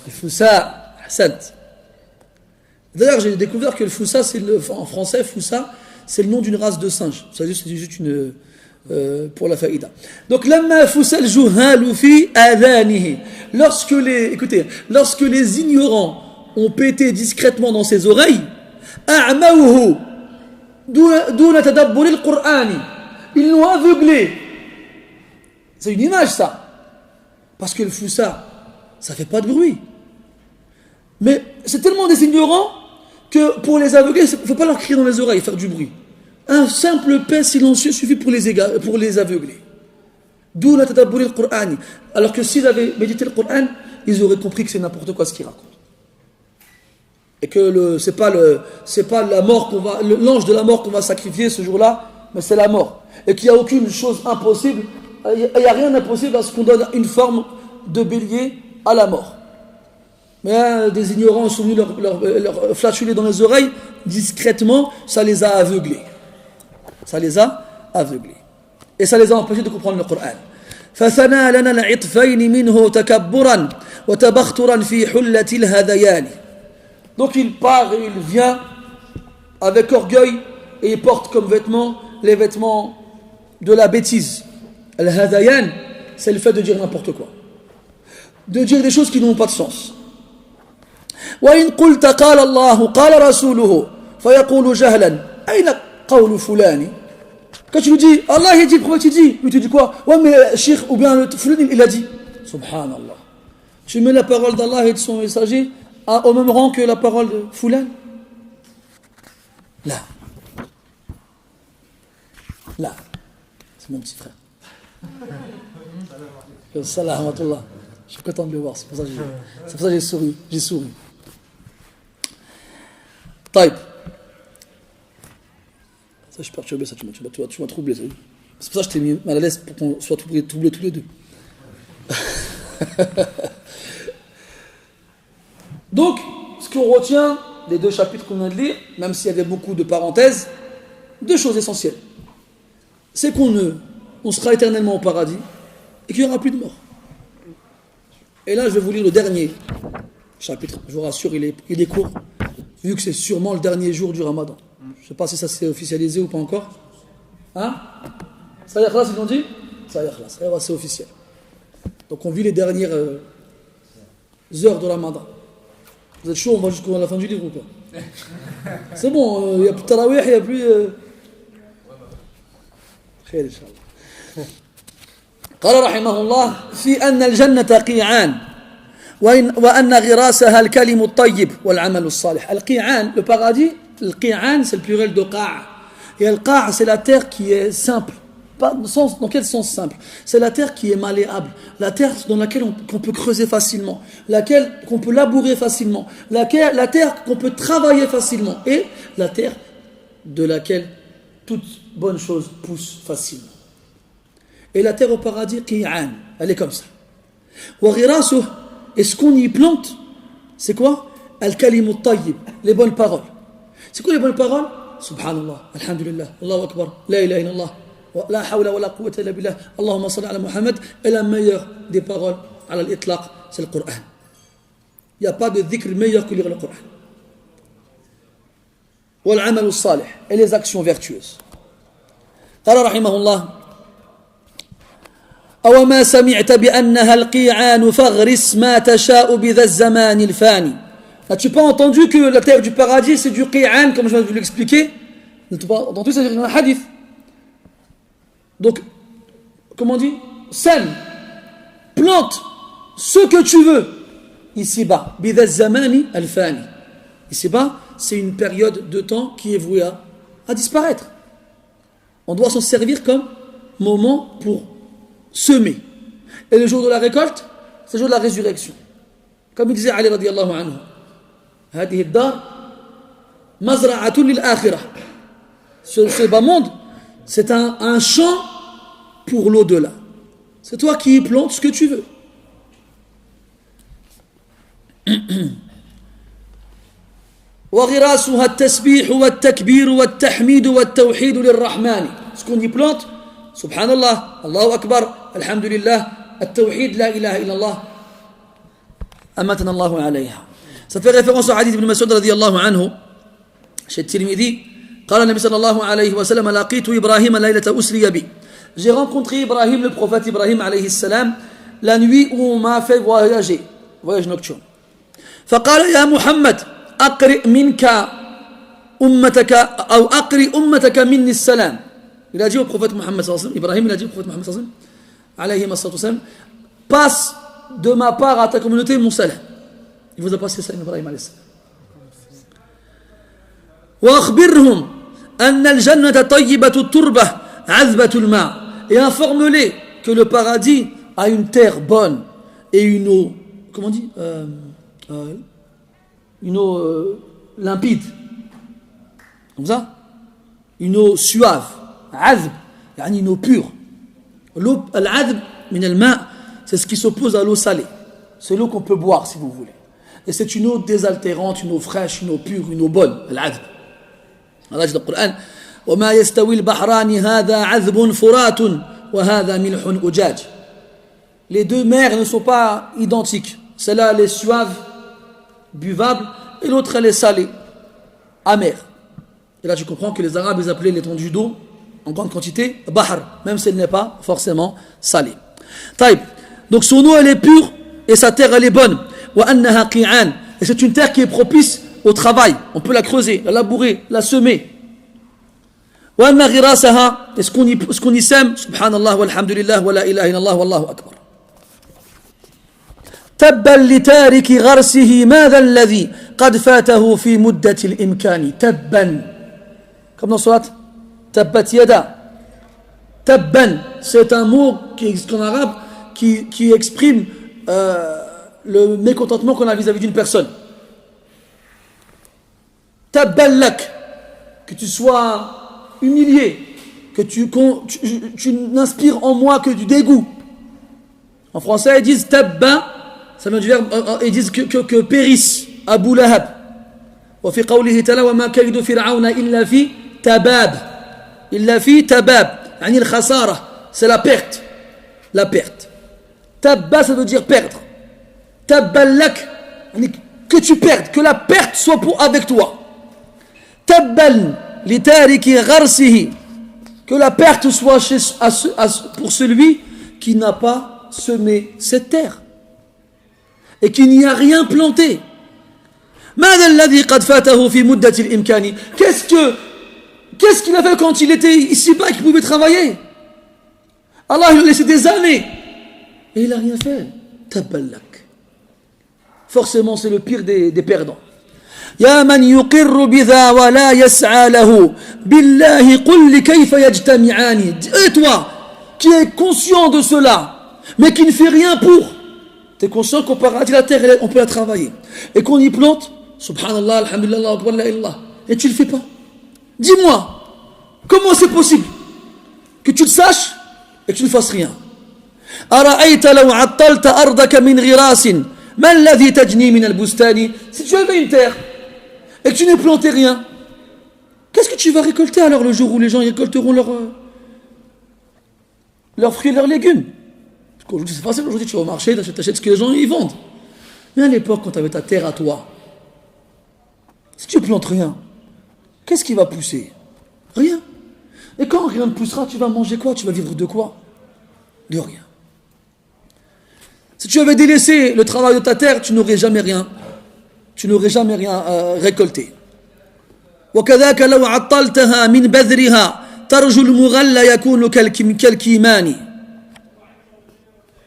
Le foussa. Ahsant. D'ailleurs, j'ai découvert que le foussa, en français, foussa, c'est le nom d'une race de singes. C'est juste une pour la faïda. Donc, lamma foussa al-juhalu fi adhanihi. Lorsque les ignorants ont pété discrètement dans ses oreilles, a'mawhu duna tadabbur al-Qur'ani. Ils l'ont aveuglé. C'est une image, ça. Parce que le foussa, ça fait pas de bruit. Mais c'est tellement des ignorants que pour les aveugler, il ne faut pas leur crier dans les oreilles, faire du bruit. Un simple paix silencieux suffit pour les aveugler. D'où la tadabbur al-Qur'an. Alors que s'ils avaient médité le Qur'an, ils auraient compris que c'est n'importe quoi ce qu'ils racontent. Et que c'est pas la mort l'ange de la mort qu'on va sacrifier ce jour-là, mais c'est la mort. Et qu'il n'y a aucune chose impossible, il n'y a rien d'impossible lorsqu'on donne une forme de bélier à la mort. Mais des ignorants sont venus leur flatuler dans les oreilles, discrètement, ça les a aveuglés. Ça les a aveuglés. Et ça les a empêchés de comprendre le Coran. فَثَنَا لَنَا الْعِطْفَيْنِ مِنْهُ تَكَبُّرًا وَتَبَخْتُرًا فِي حُلَّةِ الْهَذَيَانِ. Donc il part et il vient avec orgueil et il porte comme vêtements les vêtements de la bêtise. Al-Hadayan, c'est le fait de dire n'importe quoi. De dire des choses qui n'ont pas de sens. وإن قلت قال الله قال رسوله فيقول جهلا أين قول فلان. Quand tu lui dis Allah il dit, pourquoi tu dis, lui tu dis quoi? Ouais mais Cheikh ou bien le Fulan il a dit. Subhanallah. Tu mets la parole d'Allah et de son messager au même rang que la parole de Fulan? Là. Là. C'est mon petit frère. Salam alaykoum. Je suis content de le voir, c'est pour ça que j'ai souri. Taïb. Ça, je suis perturbé, ça, tu m'as troublé. Ça. C'est pour ça que je t'ai mis mal à l'aise, pour qu'on soit troublés tous les deux. Donc, ce qu'on retient des 2 chapitres qu'on vient de lire, même s'il y avait beaucoup de parenthèses, 2 choses essentielles. C'est on sera éternellement au paradis et qu'il n'y aura plus de mort. Et là, je vais vous lire le dernier chapitre. Je vous rassure, il est court, vu que c'est sûrement le dernier jour du Ramadan. Je ne sais pas si ça s'est officialisé ou pas encore. Hein? Ça y est, ils l'ont dit? Ça y est, c'est officiel. Donc on vit les dernières heures de Ramadan. Vous êtes chaud, on va jusqu'à la fin du livre ou quoi? C'est bon, il n'y a plus de tarawih, il n'y a plus... خير إن شاء الله. قال رحمه الله في أن الجنة قيعان وأن غراسها الكلم الطيب والعمل الصالح. القيعان, le paradis, le qi'an c'est le pluriel de qa'. Et le qa' c'est la terre qui est simple. Dans quel sens simple? C'est la terre qui est malléable, la terre dans laquelle qu'on peut creuser facilement, qu'on peut labourer facilement, la terre qu'on peut travailler facilement, et la terre de laquelle toute bonne chose pousse facilement. Et la terre au paradis, qi'an, elle est comme ça. Wa ghirasuh, et ce qu'on y plante, c'est quoi? Al-kalimu tayyib, les bonnes paroles. C'est quoi les bonnes paroles? Subhanallah, alhamdulillah, Allahu akbar, la ilaha illallah, la hawla wa la quwwata illa billah, Allahumma salli ala Muhammad. Et la meilleure des paroles, ala l'itlaq, c'est le Coran. Il n'y a pas de dhikr meilleur que lire le Coran. والعمل الصالح et les actions vertueuses. قال رحمه الله أو ما سمعت بأنها القيعان فاغرس ما تشاء بذا الزمان الفاني. N'as-tu pas entendu que la terre du paradis c'est du qi'an comme je viens de vous l'expliquer? N'as-tu pas entendu ça dans un hadith? Donc, comment on dit? Sème, plante ce que tu veux ici-bas. بذا الزمان الفاني. Ici-bas, c'est une période de temps qui est vouée à disparaître. On doit s'en servir comme moment pour semer. Et le jour de la récolte, c'est le jour de la résurrection. Comme il disait Ali radiallahu anhu, هذه الدار مزرعة للآخرة. Ce bas monde, c'est un champ pour l'au-delà. C'est toi qui y plantes ce que tu veux. وغراسها التسبيح والتكبير والتحميد والتوحيد للرحمن. Ce qu'on y plante, subhanallah, Allahu Akbar, alhamdulillah, التوحيد لا إله إلا الله, أماتنا الله عليها. Ça fait référence au hadith ibn Mas'ud radiyallahu anhu chez Tirmidhi. قال النبي صلى الله عليه وسلم لقيت إبراهيم ليلة أسري بي. J'ai rencontré Ibrahim, le prophète Ibrahim alayhi salam, la nuit où on m'a fait voyager, voyage nocturne. فقال يا محمد أقرئ منك أمتك أو أقرئ أمتك مني السلام. Il a dit au prophète Muhammad sallallahu alayhi wa sallam, Ibrahim il a dit au prophète Muhammad sallallahu alayhi wa sallam, passe de ma part à ta communauté mon salam. Il vous a passé salam Ibrahim alayhi salam. وأخبرهم أن الجنة طيبة التربة عذبة الماء. Et informe-les que le paradis a une terre bonne et une eau, comment on dit, une eau limpide, comme ça, une eau suave, عذب, يعني une eau pure. L'eau, العذب من الماء, c'est ce qui s'oppose à l'eau salée. C'est l'eau qu'on peut boire si vous voulez. Et c'est une eau désaltérante, une eau fraîche, une eau pure, une eau bonne, العذب. Allah dit dans le Coran, وما يستوي البحران هذا عذب فرات وهذا ملح أجاج. Les deux mers ne sont pas identiques. Celle-là elle est suave, buvable, et l'autre elle est salée, amère. Et là tu comprends que les Arabes ils appelaient l'étendue d'eau en grande quantité bahr, même si elle n'est pas forcément salée. Taïb. Donc son eau elle est pure et sa terre elle est bonne. وأنها قيعان. Et c'est une terre qui est propice au travail. On peut la creuser, la labourer, la semer. وأن غراسها. Et ce qu'on y sème, subhanallah walhamdulillah wa la ilaha illallah wallahu akbar. تبا لتارك غرسه ماذا الذي قد فاته في مدة الإمكان. تبا comme dans Surat Tabbat Yada. Tabban, c'est un mot qui existe en arabe qui exprime le mécontentement qu'on a vis-à-vis d'une personne. Tabban lak, que tu sois humilié, que tu n'inspires en moi que du dégoût. En français, ils disent tabba, ça vient du verbe, ils disent que périsse Abu Lahab. وفي قوله تعالى وما كيد فرعون إلا في تباب. إلا في تباب. يعني الخسارة, c'est la perte. La perte. Tabba, ça veut dire perdre. Tabban lak, que tu perdes, que la perte soit avec toi. Tabban li tariki gharsihi, que la perte soit pour celui qui n'a pas semé cette terre et qui n'y a rien planté. ماذا الذي قد فاته في مدة الإمكان. Qu'est-ce qu'il a fait quand il était ici-bas et qu'il pouvait travailler? Allah lui a laissé des années et il n'a rien fait. Tabban lak. Forcément c'est le pire des perdants. يا من يقر بذا ولا يسعى له بالله قل كيف يجتمعان. Et toi qui es conscient de cela mais qui ne fait rien pour, tu es conscient qu'au paradis la terre on peut la travailler et qu'on y plante subhanallah alhamdulillah Allahu akbar la ilaha, et tu le fais pas. Dis-moi comment c'est possible que tu le saches et que tu ne fasses rien. أرأيت لو عطلت أرضك من غراس ما الذي تجني من البستان. Si tu avais une terre et que tu n'as planté rien, qu'est-ce que tu vas récolter alors le jour où les gens récolteront leurs fruits et leurs légumes? Parce qu'aujourd'hui c'est facile, aujourd'hui tu vas au marché, tu achètes ce que les gens y vendent. Mais à l'époque, quand tu avais ta terre à toi, si tu plantes rien, qu'est-ce qui va pousser? Rien. Et quand rien ne poussera, tu vas manger quoi? Tu vas vivre de quoi? De rien. Si tu avais délaissé le travail de ta terre, tu n'aurais jamais rien. Tu n'aurais jamais rien récolté. وكذاك لو عطلتها من بذرها ترجو المغل يكون كالكيمان.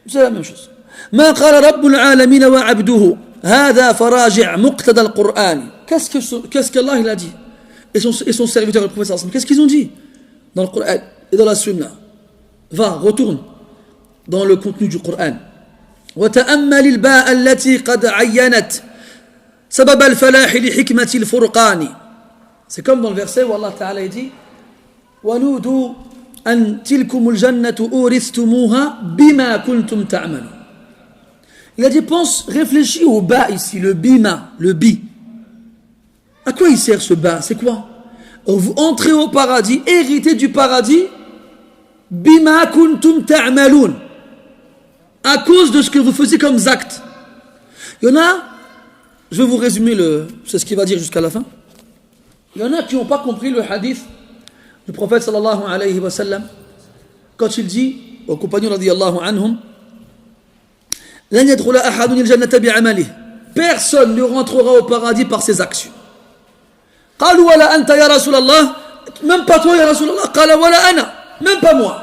C'est la même chose. ما قال رب العالمين وعبده هذا فراجع مقتضى القرآن. Qu'est-ce qu'Allah il a dit? Et son serviteur le prophète sallallahu alayhi wa sallam, qu'est-ce qu'ils ont dit dans le Coran et dans la Sunna? Va, retourne dans le contenu du Coran. وتأمل الباء التي قد عينت سبب الفلاح لحكمة الفرقان. C'est comme dans le verset où Allah Ta'ala dit وَنُودُوا أَن تِلْكُمُ الْجَنَّةُ أُورِثْتُمُوهَا بِمَا كُنْتُمْ تَعْمَلُونَ. Il a dit, réfléchis au bas ici, le bima, le bi. À quoi il sert ce bas? C'est quoi? Vous entrez au paradis, héritez du paradis, bima kuntum ta'maloun, à cause de ce que vous faisiez comme actes. Il y en a, je vais vous résumer c'est ce qu'il va dire jusqu'à la fin. Il y en a qui n'ont pas compris le hadith du prophète sallallahu alayhi wa sallam quand il dit aux compagnons radiyallahu anhum لن يدخل أحد الجنة بعمله. Personne ne rentrera au paradis par ses actions. قالوا ولا أنت يا رسول الله. Même pas toi يا رسول الله. قال ولا أنا. Même pas moi.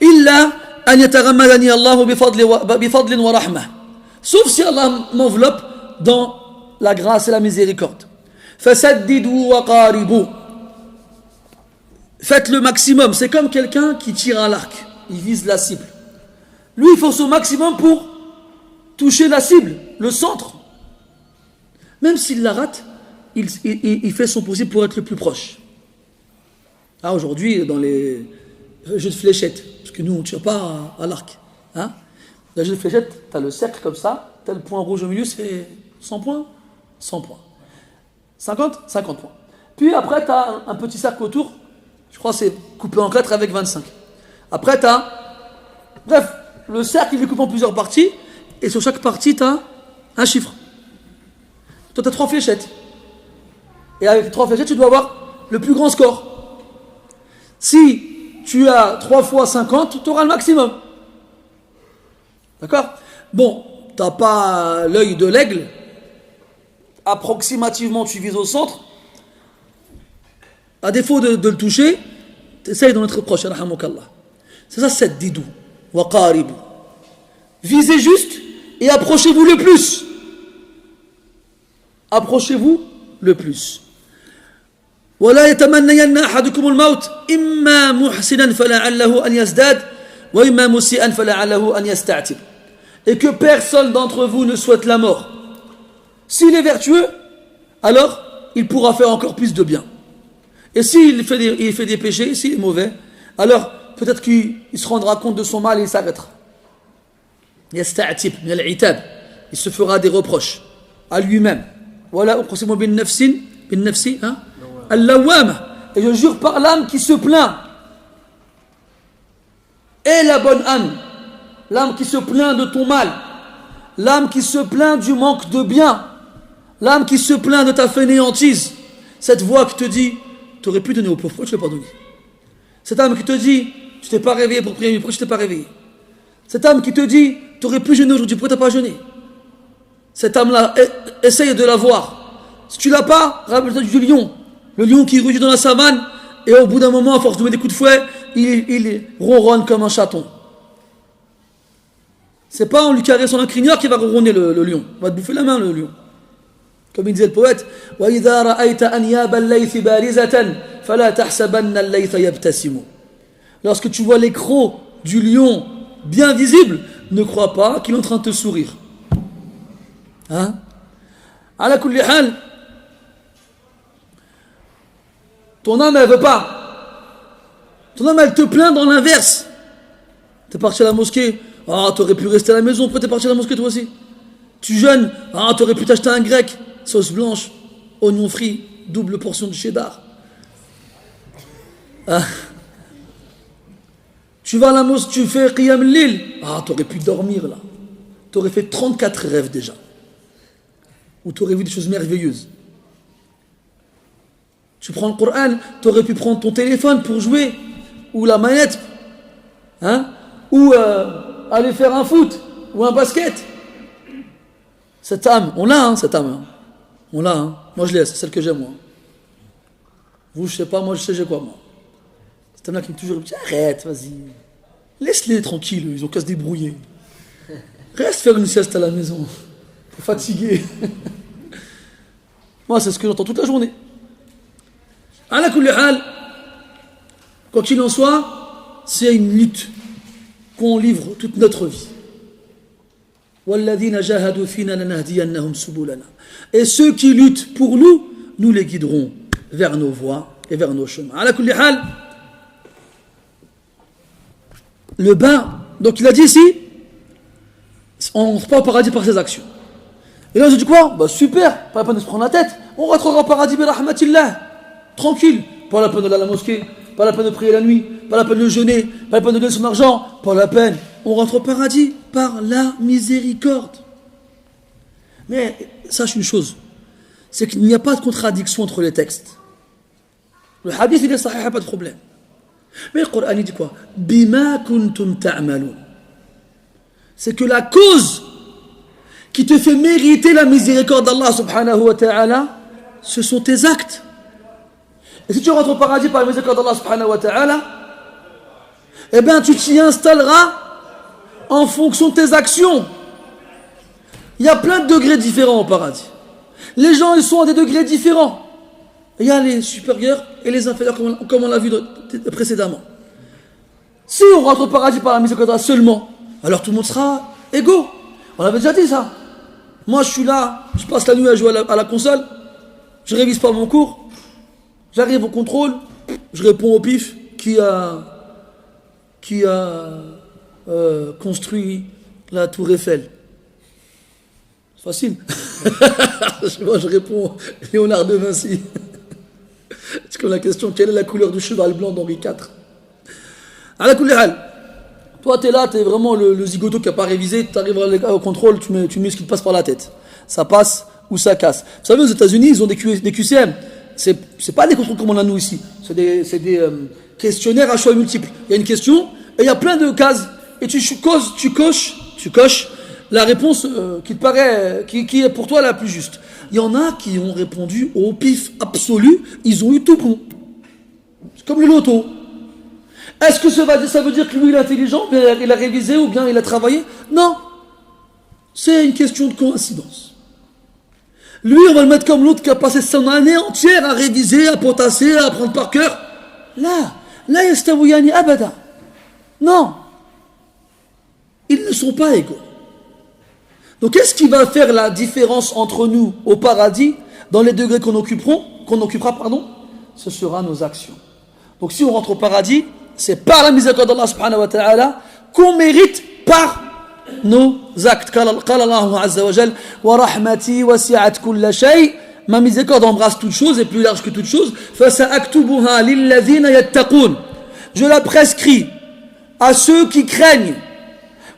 إلا أن يتغمدني الله بفضل ورحمة. Sauf si Allah m'enveloppe dans la grâce et la miséricorde. فسددوا وقاربوا. Faites le maximum. C'est comme quelqu'un qui tire à l'arc. Il vise la cible. Lui, il faut son maximum pour toucher la cible, le centre. Même s'il la rate, il fait son possible pour être le plus proche. Ah, aujourd'hui, dans les jeux de fléchettes, parce que nous, on ne tire pas à l'arc. Hein? Dans les jeux de fléchettes, tu as le cercle comme ça, tu as le point rouge au milieu, c'est 100 points 100 points. 50 50 points. Puis après, tu as un petit cercle autour, je crois que c'est coupé en 4 avec 25. Après, tu as... Bref, le cercle, il est coupé en plusieurs parties, et sur chaque partie, tu as un chiffre. Toi, tu as 3 fléchettes. Et avec les 3 fléchettes, tu dois avoir le plus grand score. Si tu as 3 fois 50, tu auras le maximum. D'accord? Bon, tu n'as pas l'œil de l'aigle. Approximativement, tu vises au centre. À défaut de le toucher, tu essayes d'en être proche. C'est ça, c'est didou. Wa qaribu. Visez juste et approchez-vous le plus. Approchez-vous le plus. ولا يتمنين أحدكم الموت إما محسنا فلعله أن يزداد وإما مسيئا فلعله أن يستعتب. Et que personne d'entre vous ne souhaite la mort. S'il est vertueux, alors il pourra faire encore plus de bien. Et s'il fait des péchés, s'il est mauvais, alors peut-être qu'il se rendra compte de son mal et il s'arrêtera. يستعتب من العتاب. Il se fera des reproches à lui-même. ولا أقسم بالنفس اللوامة. Et je jure par l'âme qui se plaint. Et la bonne âme. L'âme qui se plaint de ton mal. L'âme qui se plaint du manque de bien. L'âme qui se plaint de ta fainéantise. Cette voix qui te dit, tu aurais pu donner au pauvre, pourquoi tu ne l'as pas donné? Cette âme qui te dit, tu t'es pas réveillé pour prier, pourquoi tu t'es pas réveillé? Cette âme qui te dit, tu aurais pu jeûner aujourd'hui, pourquoi tu n'as pas jeûné? Cette âme-là, essaye de la voir. Si tu l'as pas, rappelle-toi du lion. Le lion qui rugit dans la savane, et au bout d'un moment, à force de mettre des coups de fouet, il ronronne comme un chaton. C'est pas en lui caressant un crinière qu'il va ronronner le lion. Il va te bouffer la main, le lion. Comme il disait le poète, وَإِذَا رَأَيْتَ أَنْيَابَ اللَّيْثِ بَارِزَةً فَلَا تَحْسَبَنَّ اللَّيْثَ يَبْتَسِمُ. Lorsque tu vois les crocs du lion bien visibles, ne crois pas qu'il est en train de te sourire. Hein? Ala kulli hal, ton âme elle veut pas. Ton âme elle te plaint dans l'inverse. T'es parti à la mosquée, ah t'aurais pu rester à la maison, pourquoi t'es parti à la mosquée toi aussi? Tu jeûnes, ah t'aurais pu t'acheter un grec, sauce blanche, oignon frit, double portion de cheddar. Ah. Tu vas à la mosquée, tu fais qiyam al-lil, ah t'aurais pu dormir là. T'aurais fait 34 rêves déjà. où tu aurais vu des choses merveilleuses. Tu prends le Coran, tu aurais pu prendre ton téléphone pour jouer, ou la manette, hein, ou aller faire un foot, ou un basket. Cette âme, on l'a, hein, cette âme. Hein. On l'a, hein. Moi je l'ai, c'est celle que j'ai, moi. Vous, je sais pas, moi je sais j'ai quoi, moi. Cette âme-là qui me toujours dit, arrête, vas-y. Laisse-les tranquilles, ils ont qu'à se débrouiller. Reste faire une sieste à la maison. T'es fatigué. Moi, c'est ce que j'entends toute la journée. Ala kulli hal, quoi qu'il en soit, c'est une lutte qu'on livre toute notre vie. Et ceux qui luttent pour nous, nous les guiderons vers nos voies et vers nos chemins. Ala kulli hal, le bain, donc il a dit ici, on ne rentre pas au paradis par ses actions. Et là, je dis quoi? Bah super, pas la peine de se prendre la tête, on rentrera au paradis bi rahmatillah. Tranquille, pas la peine d'aller à la mosquée, pas la peine de prier la nuit, pas la peine de jeûner, pas la peine de donner son argent, pas la peine. On rentre au paradis par la miséricorde. Mais sache une chose, c'est qu'il n'y a pas de contradiction entre les textes. Le hadith il est sahih, pas de problème. Mais le Coran il dit quoi? Bima kuntum ta'malun. C'est que la cause qui te fait mériter la miséricorde d'Allah subhanahu wa ta'ala, ce sont tes actes. Et si tu rentres au paradis par la miséricorde d'Allah subhanahu wa ta'ala, eh bien tu t'y installeras en fonction de tes actions. Il y a plein de degrés différents au paradis. Les gens ils sont à des degrés différents. Il y a les supérieurs et les inférieurs comme on l'a vu précédemment. Si on rentre au paradis par la miséricorde d'Allah seulement, alors tout le monde sera égaux. On avait déjà dit ça. Moi je suis là, je passe la nuit à jouer à la console, je révise pas mon cours. J'arrive au contrôle, je réponds au pif qui a construit la tour Eiffel. C'est facile. Moi je réponds Léonard de Vinci. C'est comme la question, quelle est la couleur du cheval blanc d'Henri IV? Ala kulli hal. Toi t'es là, t'es vraiment le zigoto qui n'a pas révisé, t'arrives au contrôle, tu mets ce qui te passe par la tête. Ça passe ou ça casse. Vous savez aux États-Unis ils ont des QCM. C'est pas des contrôles comme on a nous ici. C'est des questionnaires à choix multiples. Il y a une question et il y a plein de cases. Et tu coches la réponse qui te paraît, qui est pour toi la plus juste. Il y en a qui ont répondu au pif absolu. Ils ont eu tout bon. C'est comme le loto. Est-ce que ça veut dire que lui il est intelligent, il a révisé ou bien il a travaillé? Non. C'est une question de coïncidence. Lui, on va le mettre comme l'autre qui a passé son année entière à réviser, à potasser, à apprendre par cœur. Là, yastawiyani abada. Non. Ils ne sont pas égaux. Donc, qu'est-ce qui va faire la différence entre nous au paradis, dans les degrés qu'on occupera, ce sera nos actions. Donc, si on rentre au paradis, c'est par la miséricorde d'Allah subhanahu wa ta'ala qu'on mérite par nos actes. قال الله عز وجل ورحمتي وسعت كل شيء. Ma miséricorde embrasse toute chose et plus large que toute chose. فسأكتبها للذين يتقون. Je la prescris à ceux qui craignent.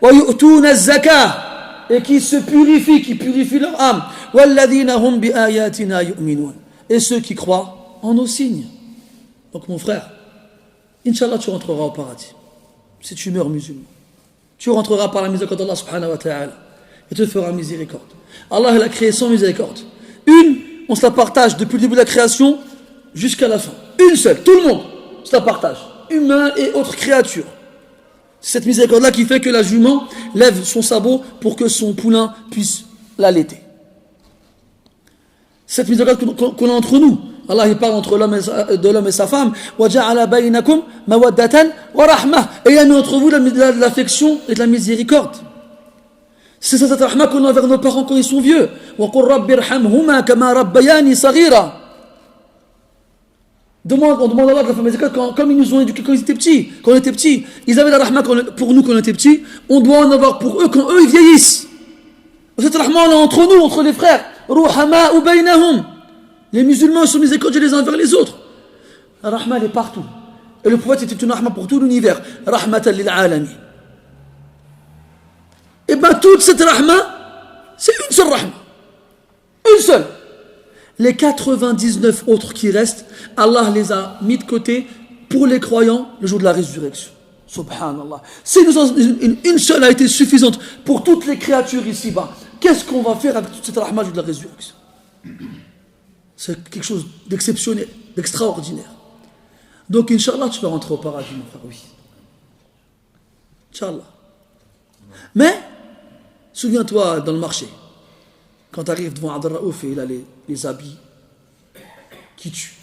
ويؤتون الزكاة. Et qui se purifient, qui purifient leur âme. والذين هم بآياتنا يؤمنون. Et ceux qui croient en nos signes. Donc mon frère, Inch'Allah tu rentreras au paradis. Si tu meurs musulman. Tu rentreras par la miséricorde d'Allah subhanahu wa ta'ala et te fera miséricorde. Allah il a créé sans miséricorde. Une, on se la partage depuis le début de la création jusqu'à la fin. Une seule, tout le monde se la partage. Humains et autres créatures. C'est cette miséricorde-là qui fait que la jument lève son sabot pour que son poulain puisse l'allaiter. Cette miséricorde qu'on a entre nous. Allah il parle entre de l'homme et sa femme. وَجَعَلَ بَيْنَكُمْ مَوَدَّةً وَرَحْمَةً. Et il y a mis entre vous de l'affection et de la miséricorde. C'est cette rahma qu'on a vers nos parents quand ils sont vieux. وَقُلْ رَبِّ ارْحَمْهُمَا كَمَا رَبَّيَانِي صَغِيرًا. On demande à Allah de la faire miséricorde comme ils nous ont éduqués quand ils étaient petits. Quand on était petits, ils avaient la rahma pour nous quand on était petits. On doit en avoir pour eux quand eux ils vieillissent. Cette rahma on a entre nous, entre les frères. رُحَمَاءُ بَيْنَهُمْ. Les musulmans sont miséricordieux les uns vers les autres. La rahma elle est partout. Et le prophète était une rahma pour tout l'univers. Rahmatan lil alamin. Et bien toute cette rahma, c'est une seule rahma. Une seule. Les 99 autres qui restent, Allah les a mis de côté pour les croyants le jour de la résurrection. Subhanallah. Si une seule a été suffisante pour toutes les créatures ici-bas, qu'est-ce qu'on va faire avec toute cette rahma le jour de la résurrection? C'est quelque chose d'exceptionnel, d'extraordinaire. Donc, Inch'Allah, tu vas rentrer au paradis, mon frère, oui. Inch'Allah. Mais, souviens-toi dans le marché, quand tu arrives devant Abdel Raouf et il a les habits qui tuent.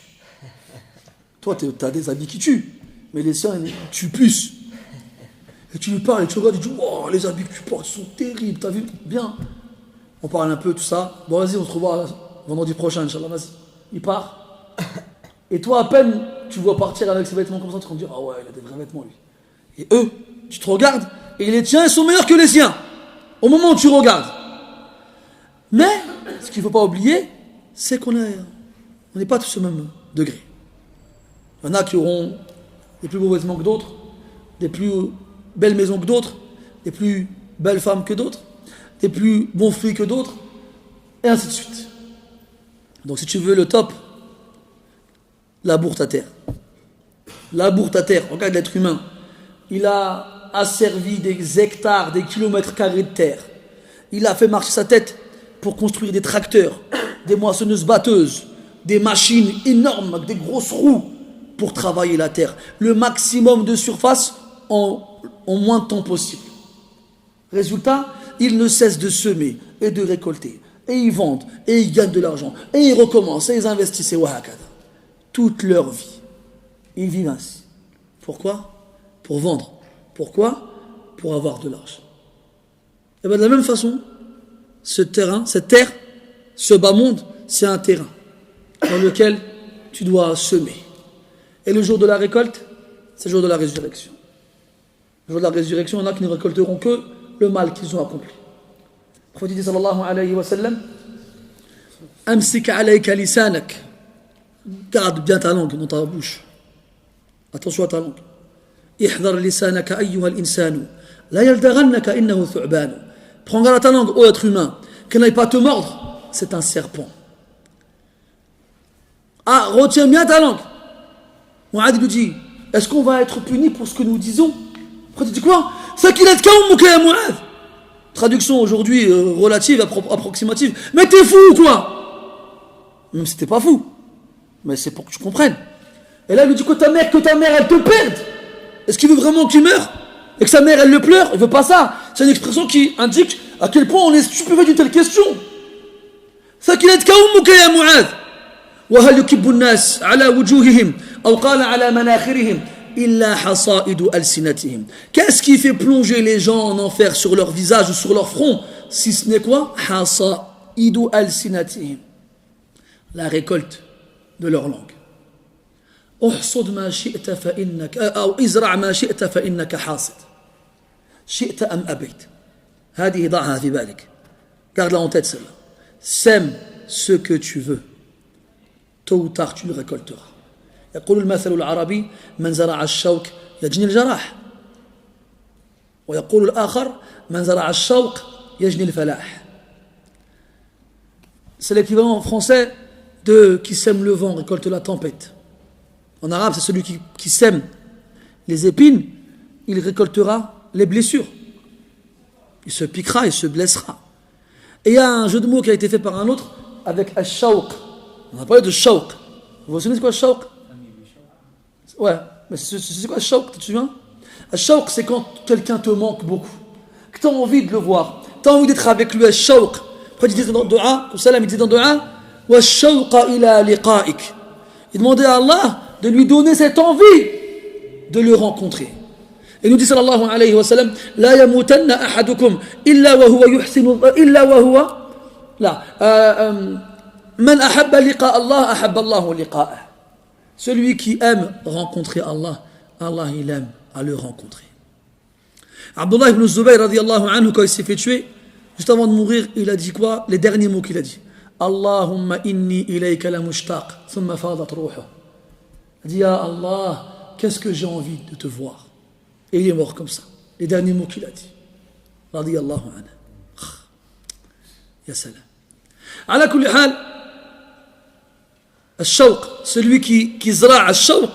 Toi, tu as des habits qui tuent, mais les siens, ils tuent plus. Et tu lui parles et tu regardes et tu dis, oh, les habits que tu portes sont terribles, t'as vu? Bien. On parle un peu, tout ça. Bon, vas-y, on se revoit vendredi prochain, Inch'Allah, vas-y. Il part. Et toi, à peine, tu vois partir avec ses vêtements comme ça, tu te dis, ah ouais, il a des vrais vêtements, lui. Et eux, tu te regardes, et les tiens, ils sont meilleurs que les siens. Au moment où tu regardes. Mais, ce qu'il ne faut pas oublier, c'est qu'on n'est pas tous au même degré. Il y en a qui auront des plus beaux vêtements que d'autres, des plus belles maisons que d'autres, des plus belles femmes que d'autres, des plus bons fruits que d'autres, et ainsi de suite. Donc si tu veux le top, laboure ta terre. Laboure ta terre. Regarde l'être humain. Il a asservi des hectares, des kilomètres carrés de terre. Il a fait marcher sa tête pour construire des tracteurs, des moissonneuses-batteuses, des machines énormes avec des grosses roues pour travailler la terre. Le maximum de surface en moins de temps possible. Résultat, ils ne cessent de semer et de récolter. Et ils vendent, et ils gagnent de l'argent, et ils recommencent, et ils investissent, et wahakada. Toute leur vie. Ils vivent ainsi. Pourquoi? Pour vendre. Pourquoi? Pour avoir de l'argent. Et bien de la même façon, ce terrain, cette terre, ce bas monde, c'est un terrain dans lequel tu dois semer. Et le jour de la récolte, c'est le jour de la résurrection. Le jour de la résurrection, il y en a qui ne récolteront que le mal qu'ils ont accompli. Le prophète dit sallallahu alayhi wa sallam, Amsik alayka lisanak. Garde bien ta langue dans ta bouche. Attention à ta langue. Ihdar lisanaka ayyuha al-insanu. La yaldaghannaka innahu thu'ban. Prends garde à ta langue, ô être humain, qu'elle n'aille pas te mordre, c'est un serpent. Ah, retiens bien ta langue. Mu'adh nous dit, est-ce qu'on va être puni pour ce que nous disons? Après tu dis quoi? Sakilatka ummuka ya Mu'adh. Traduction aujourd'hui relative, approximative. Mais t'es fou ou quoi? Même si t'es pas fou. Mais c'est pour que tu comprennes. Et là il lui dit que ta mère elle te perde. Est-ce qu'il veut vraiment qu'il meure? Et que sa mère elle le pleure? Il veut pas ça. C'est une expression qui indique à quel point on est stupéfait d'une telle question. Sakilatka ummuka ya Mu'adh. وهل يكب الناس على وجوههم أو قال على مناخرهم إلا حصائد ألسنتهم. Qu'est-ce qui fait plonger les gens en enfer sur leur visage ou sur leur front, si ce n'est quoi? حصائد ألسنتهم. La récolte de leur langue. احصد ما شئت فإنك أو ازرع ما شئت فإنك حاصد. شئت أم أبيت. هذه ضعها في بالك. Garde-la en tête celle-là. Sème ce que tu veux. Tôt ou tard, tu le récolteras. يقول المثل العربي من زرع الشوك يجني الجراح ويقول الآخر من زرع الشوق يجني الفلاح. C'est l'équivalent en français de qui sème le vent récolte la tempête. En arabe, c'est celui qui sème les épines, il récoltera les blessures. Il se piquera, il se blessera. Et il y a un jeu de mots qui a été fait par un autre avec al-shawq. On a parlé de shawq. Vous vous souvenez de quoi shawq? Ouais, mais c'est quoi shawq, tu te souviens? Shawq, c'est quand quelqu'un te manque beaucoup, que tu as envie de le voir, tu as envie d'être avec lui. Shawq. Après, il disait dans le dua, il disait dans le dua, wa shawqa ila liqa'ik. Il demandait à Allah de lui donner cette envie de le rencontrer. Et nous dit sallallahu alayhi wa sallam, la yamutanna ahadukum illa wa huwa yuhsinu illa wa huwa la man ahabba liqa Allah ahabba Allahu liqa'ah. Celui qui aime rencontrer Allah, Allah il aime à le rencontrer. Abdullah ibn Zubayr radiyallahu anhu, quand il s'est fait tuer, juste avant de mourir, il a dit quoi? Les derniers mots qu'il a dit. Allahumma inni ilayka la mushtaq thumma fadat ruhuh. Il dit, ya Allah, qu'est-ce que j'ai envie de te voir. Et il est mort comme ça. Les derniers mots qu'il a dit. Radiyallahu anhu. Ya salam. Ala kulli hal, al-shawq, celui qui zra' al-shawq,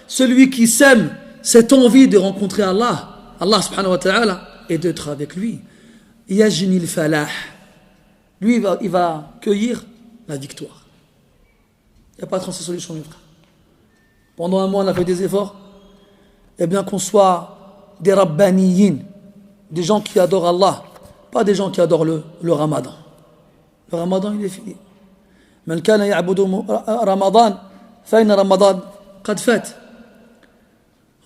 celui qui sème cette envie de rencontrer Allah, Allah subhanahu wa ta'ala, et d'être avec lui. Yajni al-falah. Lui, il va cueillir la victoire. Il n'y a pas 36 solutions, mes frères. Pendant un mois, on a fait des efforts. Eh bien, qu'on soit des rabbaniyin, des gens qui adorent Allah, pas des gens qui adorent le ramadan. Le ramadan, il est fini. Man kana ya'budu ramadan, fa inna ramadan qad fat.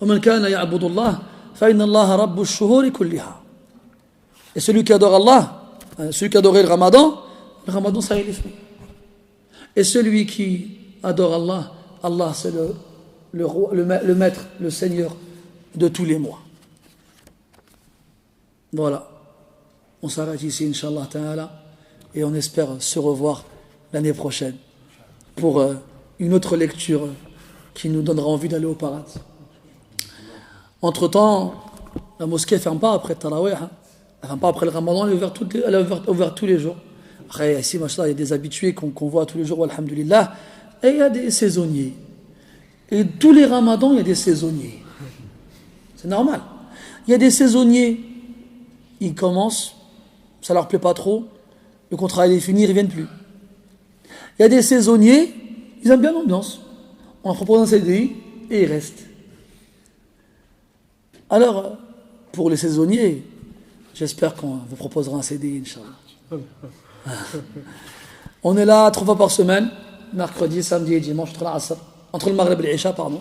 Wa man kana ya'budu Allah, fa inna Allah rabbu ash-shuhuri kulliha. Et celui qui adore Allah, celui qui adorait le ramadan, ça il est fini. Et celui qui adore Allah, Allah c'est le maître, le Seigneur de tous les mois. Voilà. On s'arrête ici, Inch'Allah Ta'ala, et on espère se revoir l'année prochaine pour une autre lecture qui nous donnera envie d'aller au paradis. Entre-temps, la mosquée ne ferme pas après le Tarawih, hein. Elle ne ferme pas après le Ramadan, elle est ouverte tous les jours. Après, ici, machallah, il y a des habitués qu'on voit tous les jours, alhamdulillah, et il y a des saisonniers. Et tous les Ramadans, il y a des saisonniers. C'est normal. Il y a des saisonniers, ils commencent, ça ne leur plaît pas trop, le contrat est fini, ils ne reviennent plus. Il y a des saisonniers, ils aiment bien l'ambiance. On leur propose un CDI et ils restent. Alors, pour les saisonniers, j'espère qu'on vous proposera un CDI, Inch'Allah. On est là 3 fois par semaine, mercredi, samedi et dimanche, entre le Maghreb et l'Isha, pardon.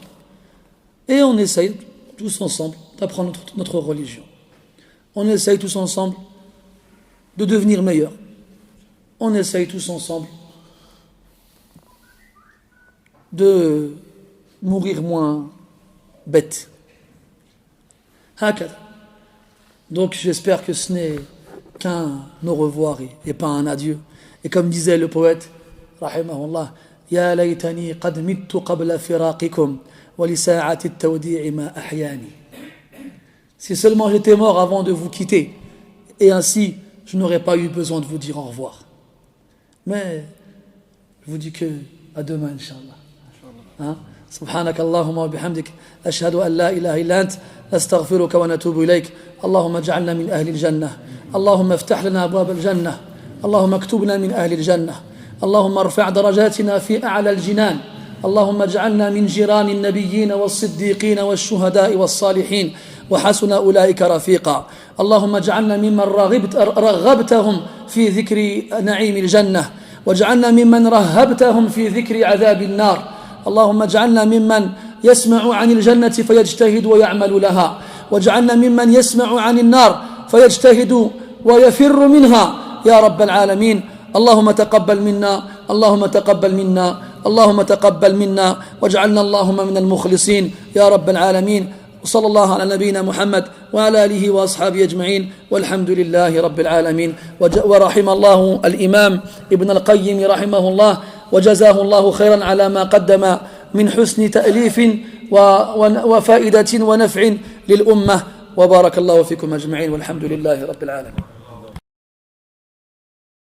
Et on essaye tous ensemble d'apprendre notre religion. On essaye tous ensemble de devenir meilleurs. On essaye tous ensemble de mourir moins bêtes. Donc j'espère que ce n'est qu'un au revoir et pas un adieu. Et comme disait le poète, rahimahullah, Ya laytani qad mittu qabla firaqikum wa li sa'ati at-tawdi'i ma ahyani. Si seulement j'étais mort avant de vous quitter, et ainsi je n'aurais pas eu besoin de vous dire au revoir. Mais je vous dis que à demain, Inch'Allah. سبحانك اللهم وبحمدك أشهد أن لا إله إلا أنت نستغفرك ونتوب إليك اللهم اجعلنا من أهل الجنة اللهم افتح لنا أبواب الجنة اللهم اكتبنا من أهل الجنة اللهم ارفع درجاتنا في أعلى الجنان اللهم اجعلنا من جيران النبيين والصديقين والشهداء والصالحين وحسن أولئك رفيقا اللهم اجعلنا ممن رغبتهم في ذكر نعيم الجنة واجعلنا ممن رهبتهم في ذكر عذاب النار اللهم اجعلنا ممن يسمع عن الجنة فيجتهد ويعمل لها واجعلنا ممن يسمع عن النار فيجتهد ويفر منها يا رب العالمين اللهم تقبل منا اللهم تقبل منا اللهم تقبل منا واجعلنا اللهم من المخلصين يا رب العالمين وصلى الله على نبينا محمد وعلى آله وأصحابه أجمعين والحمد لله رب العالمين ورحم الله الإمام ابن القيم رحمه الله وجزاه الله خيرا على ما قدم من حسن تأليف وفائدة ونفع للأمة وبارك الله فيكم أجمعين والحمد لله رب العالمين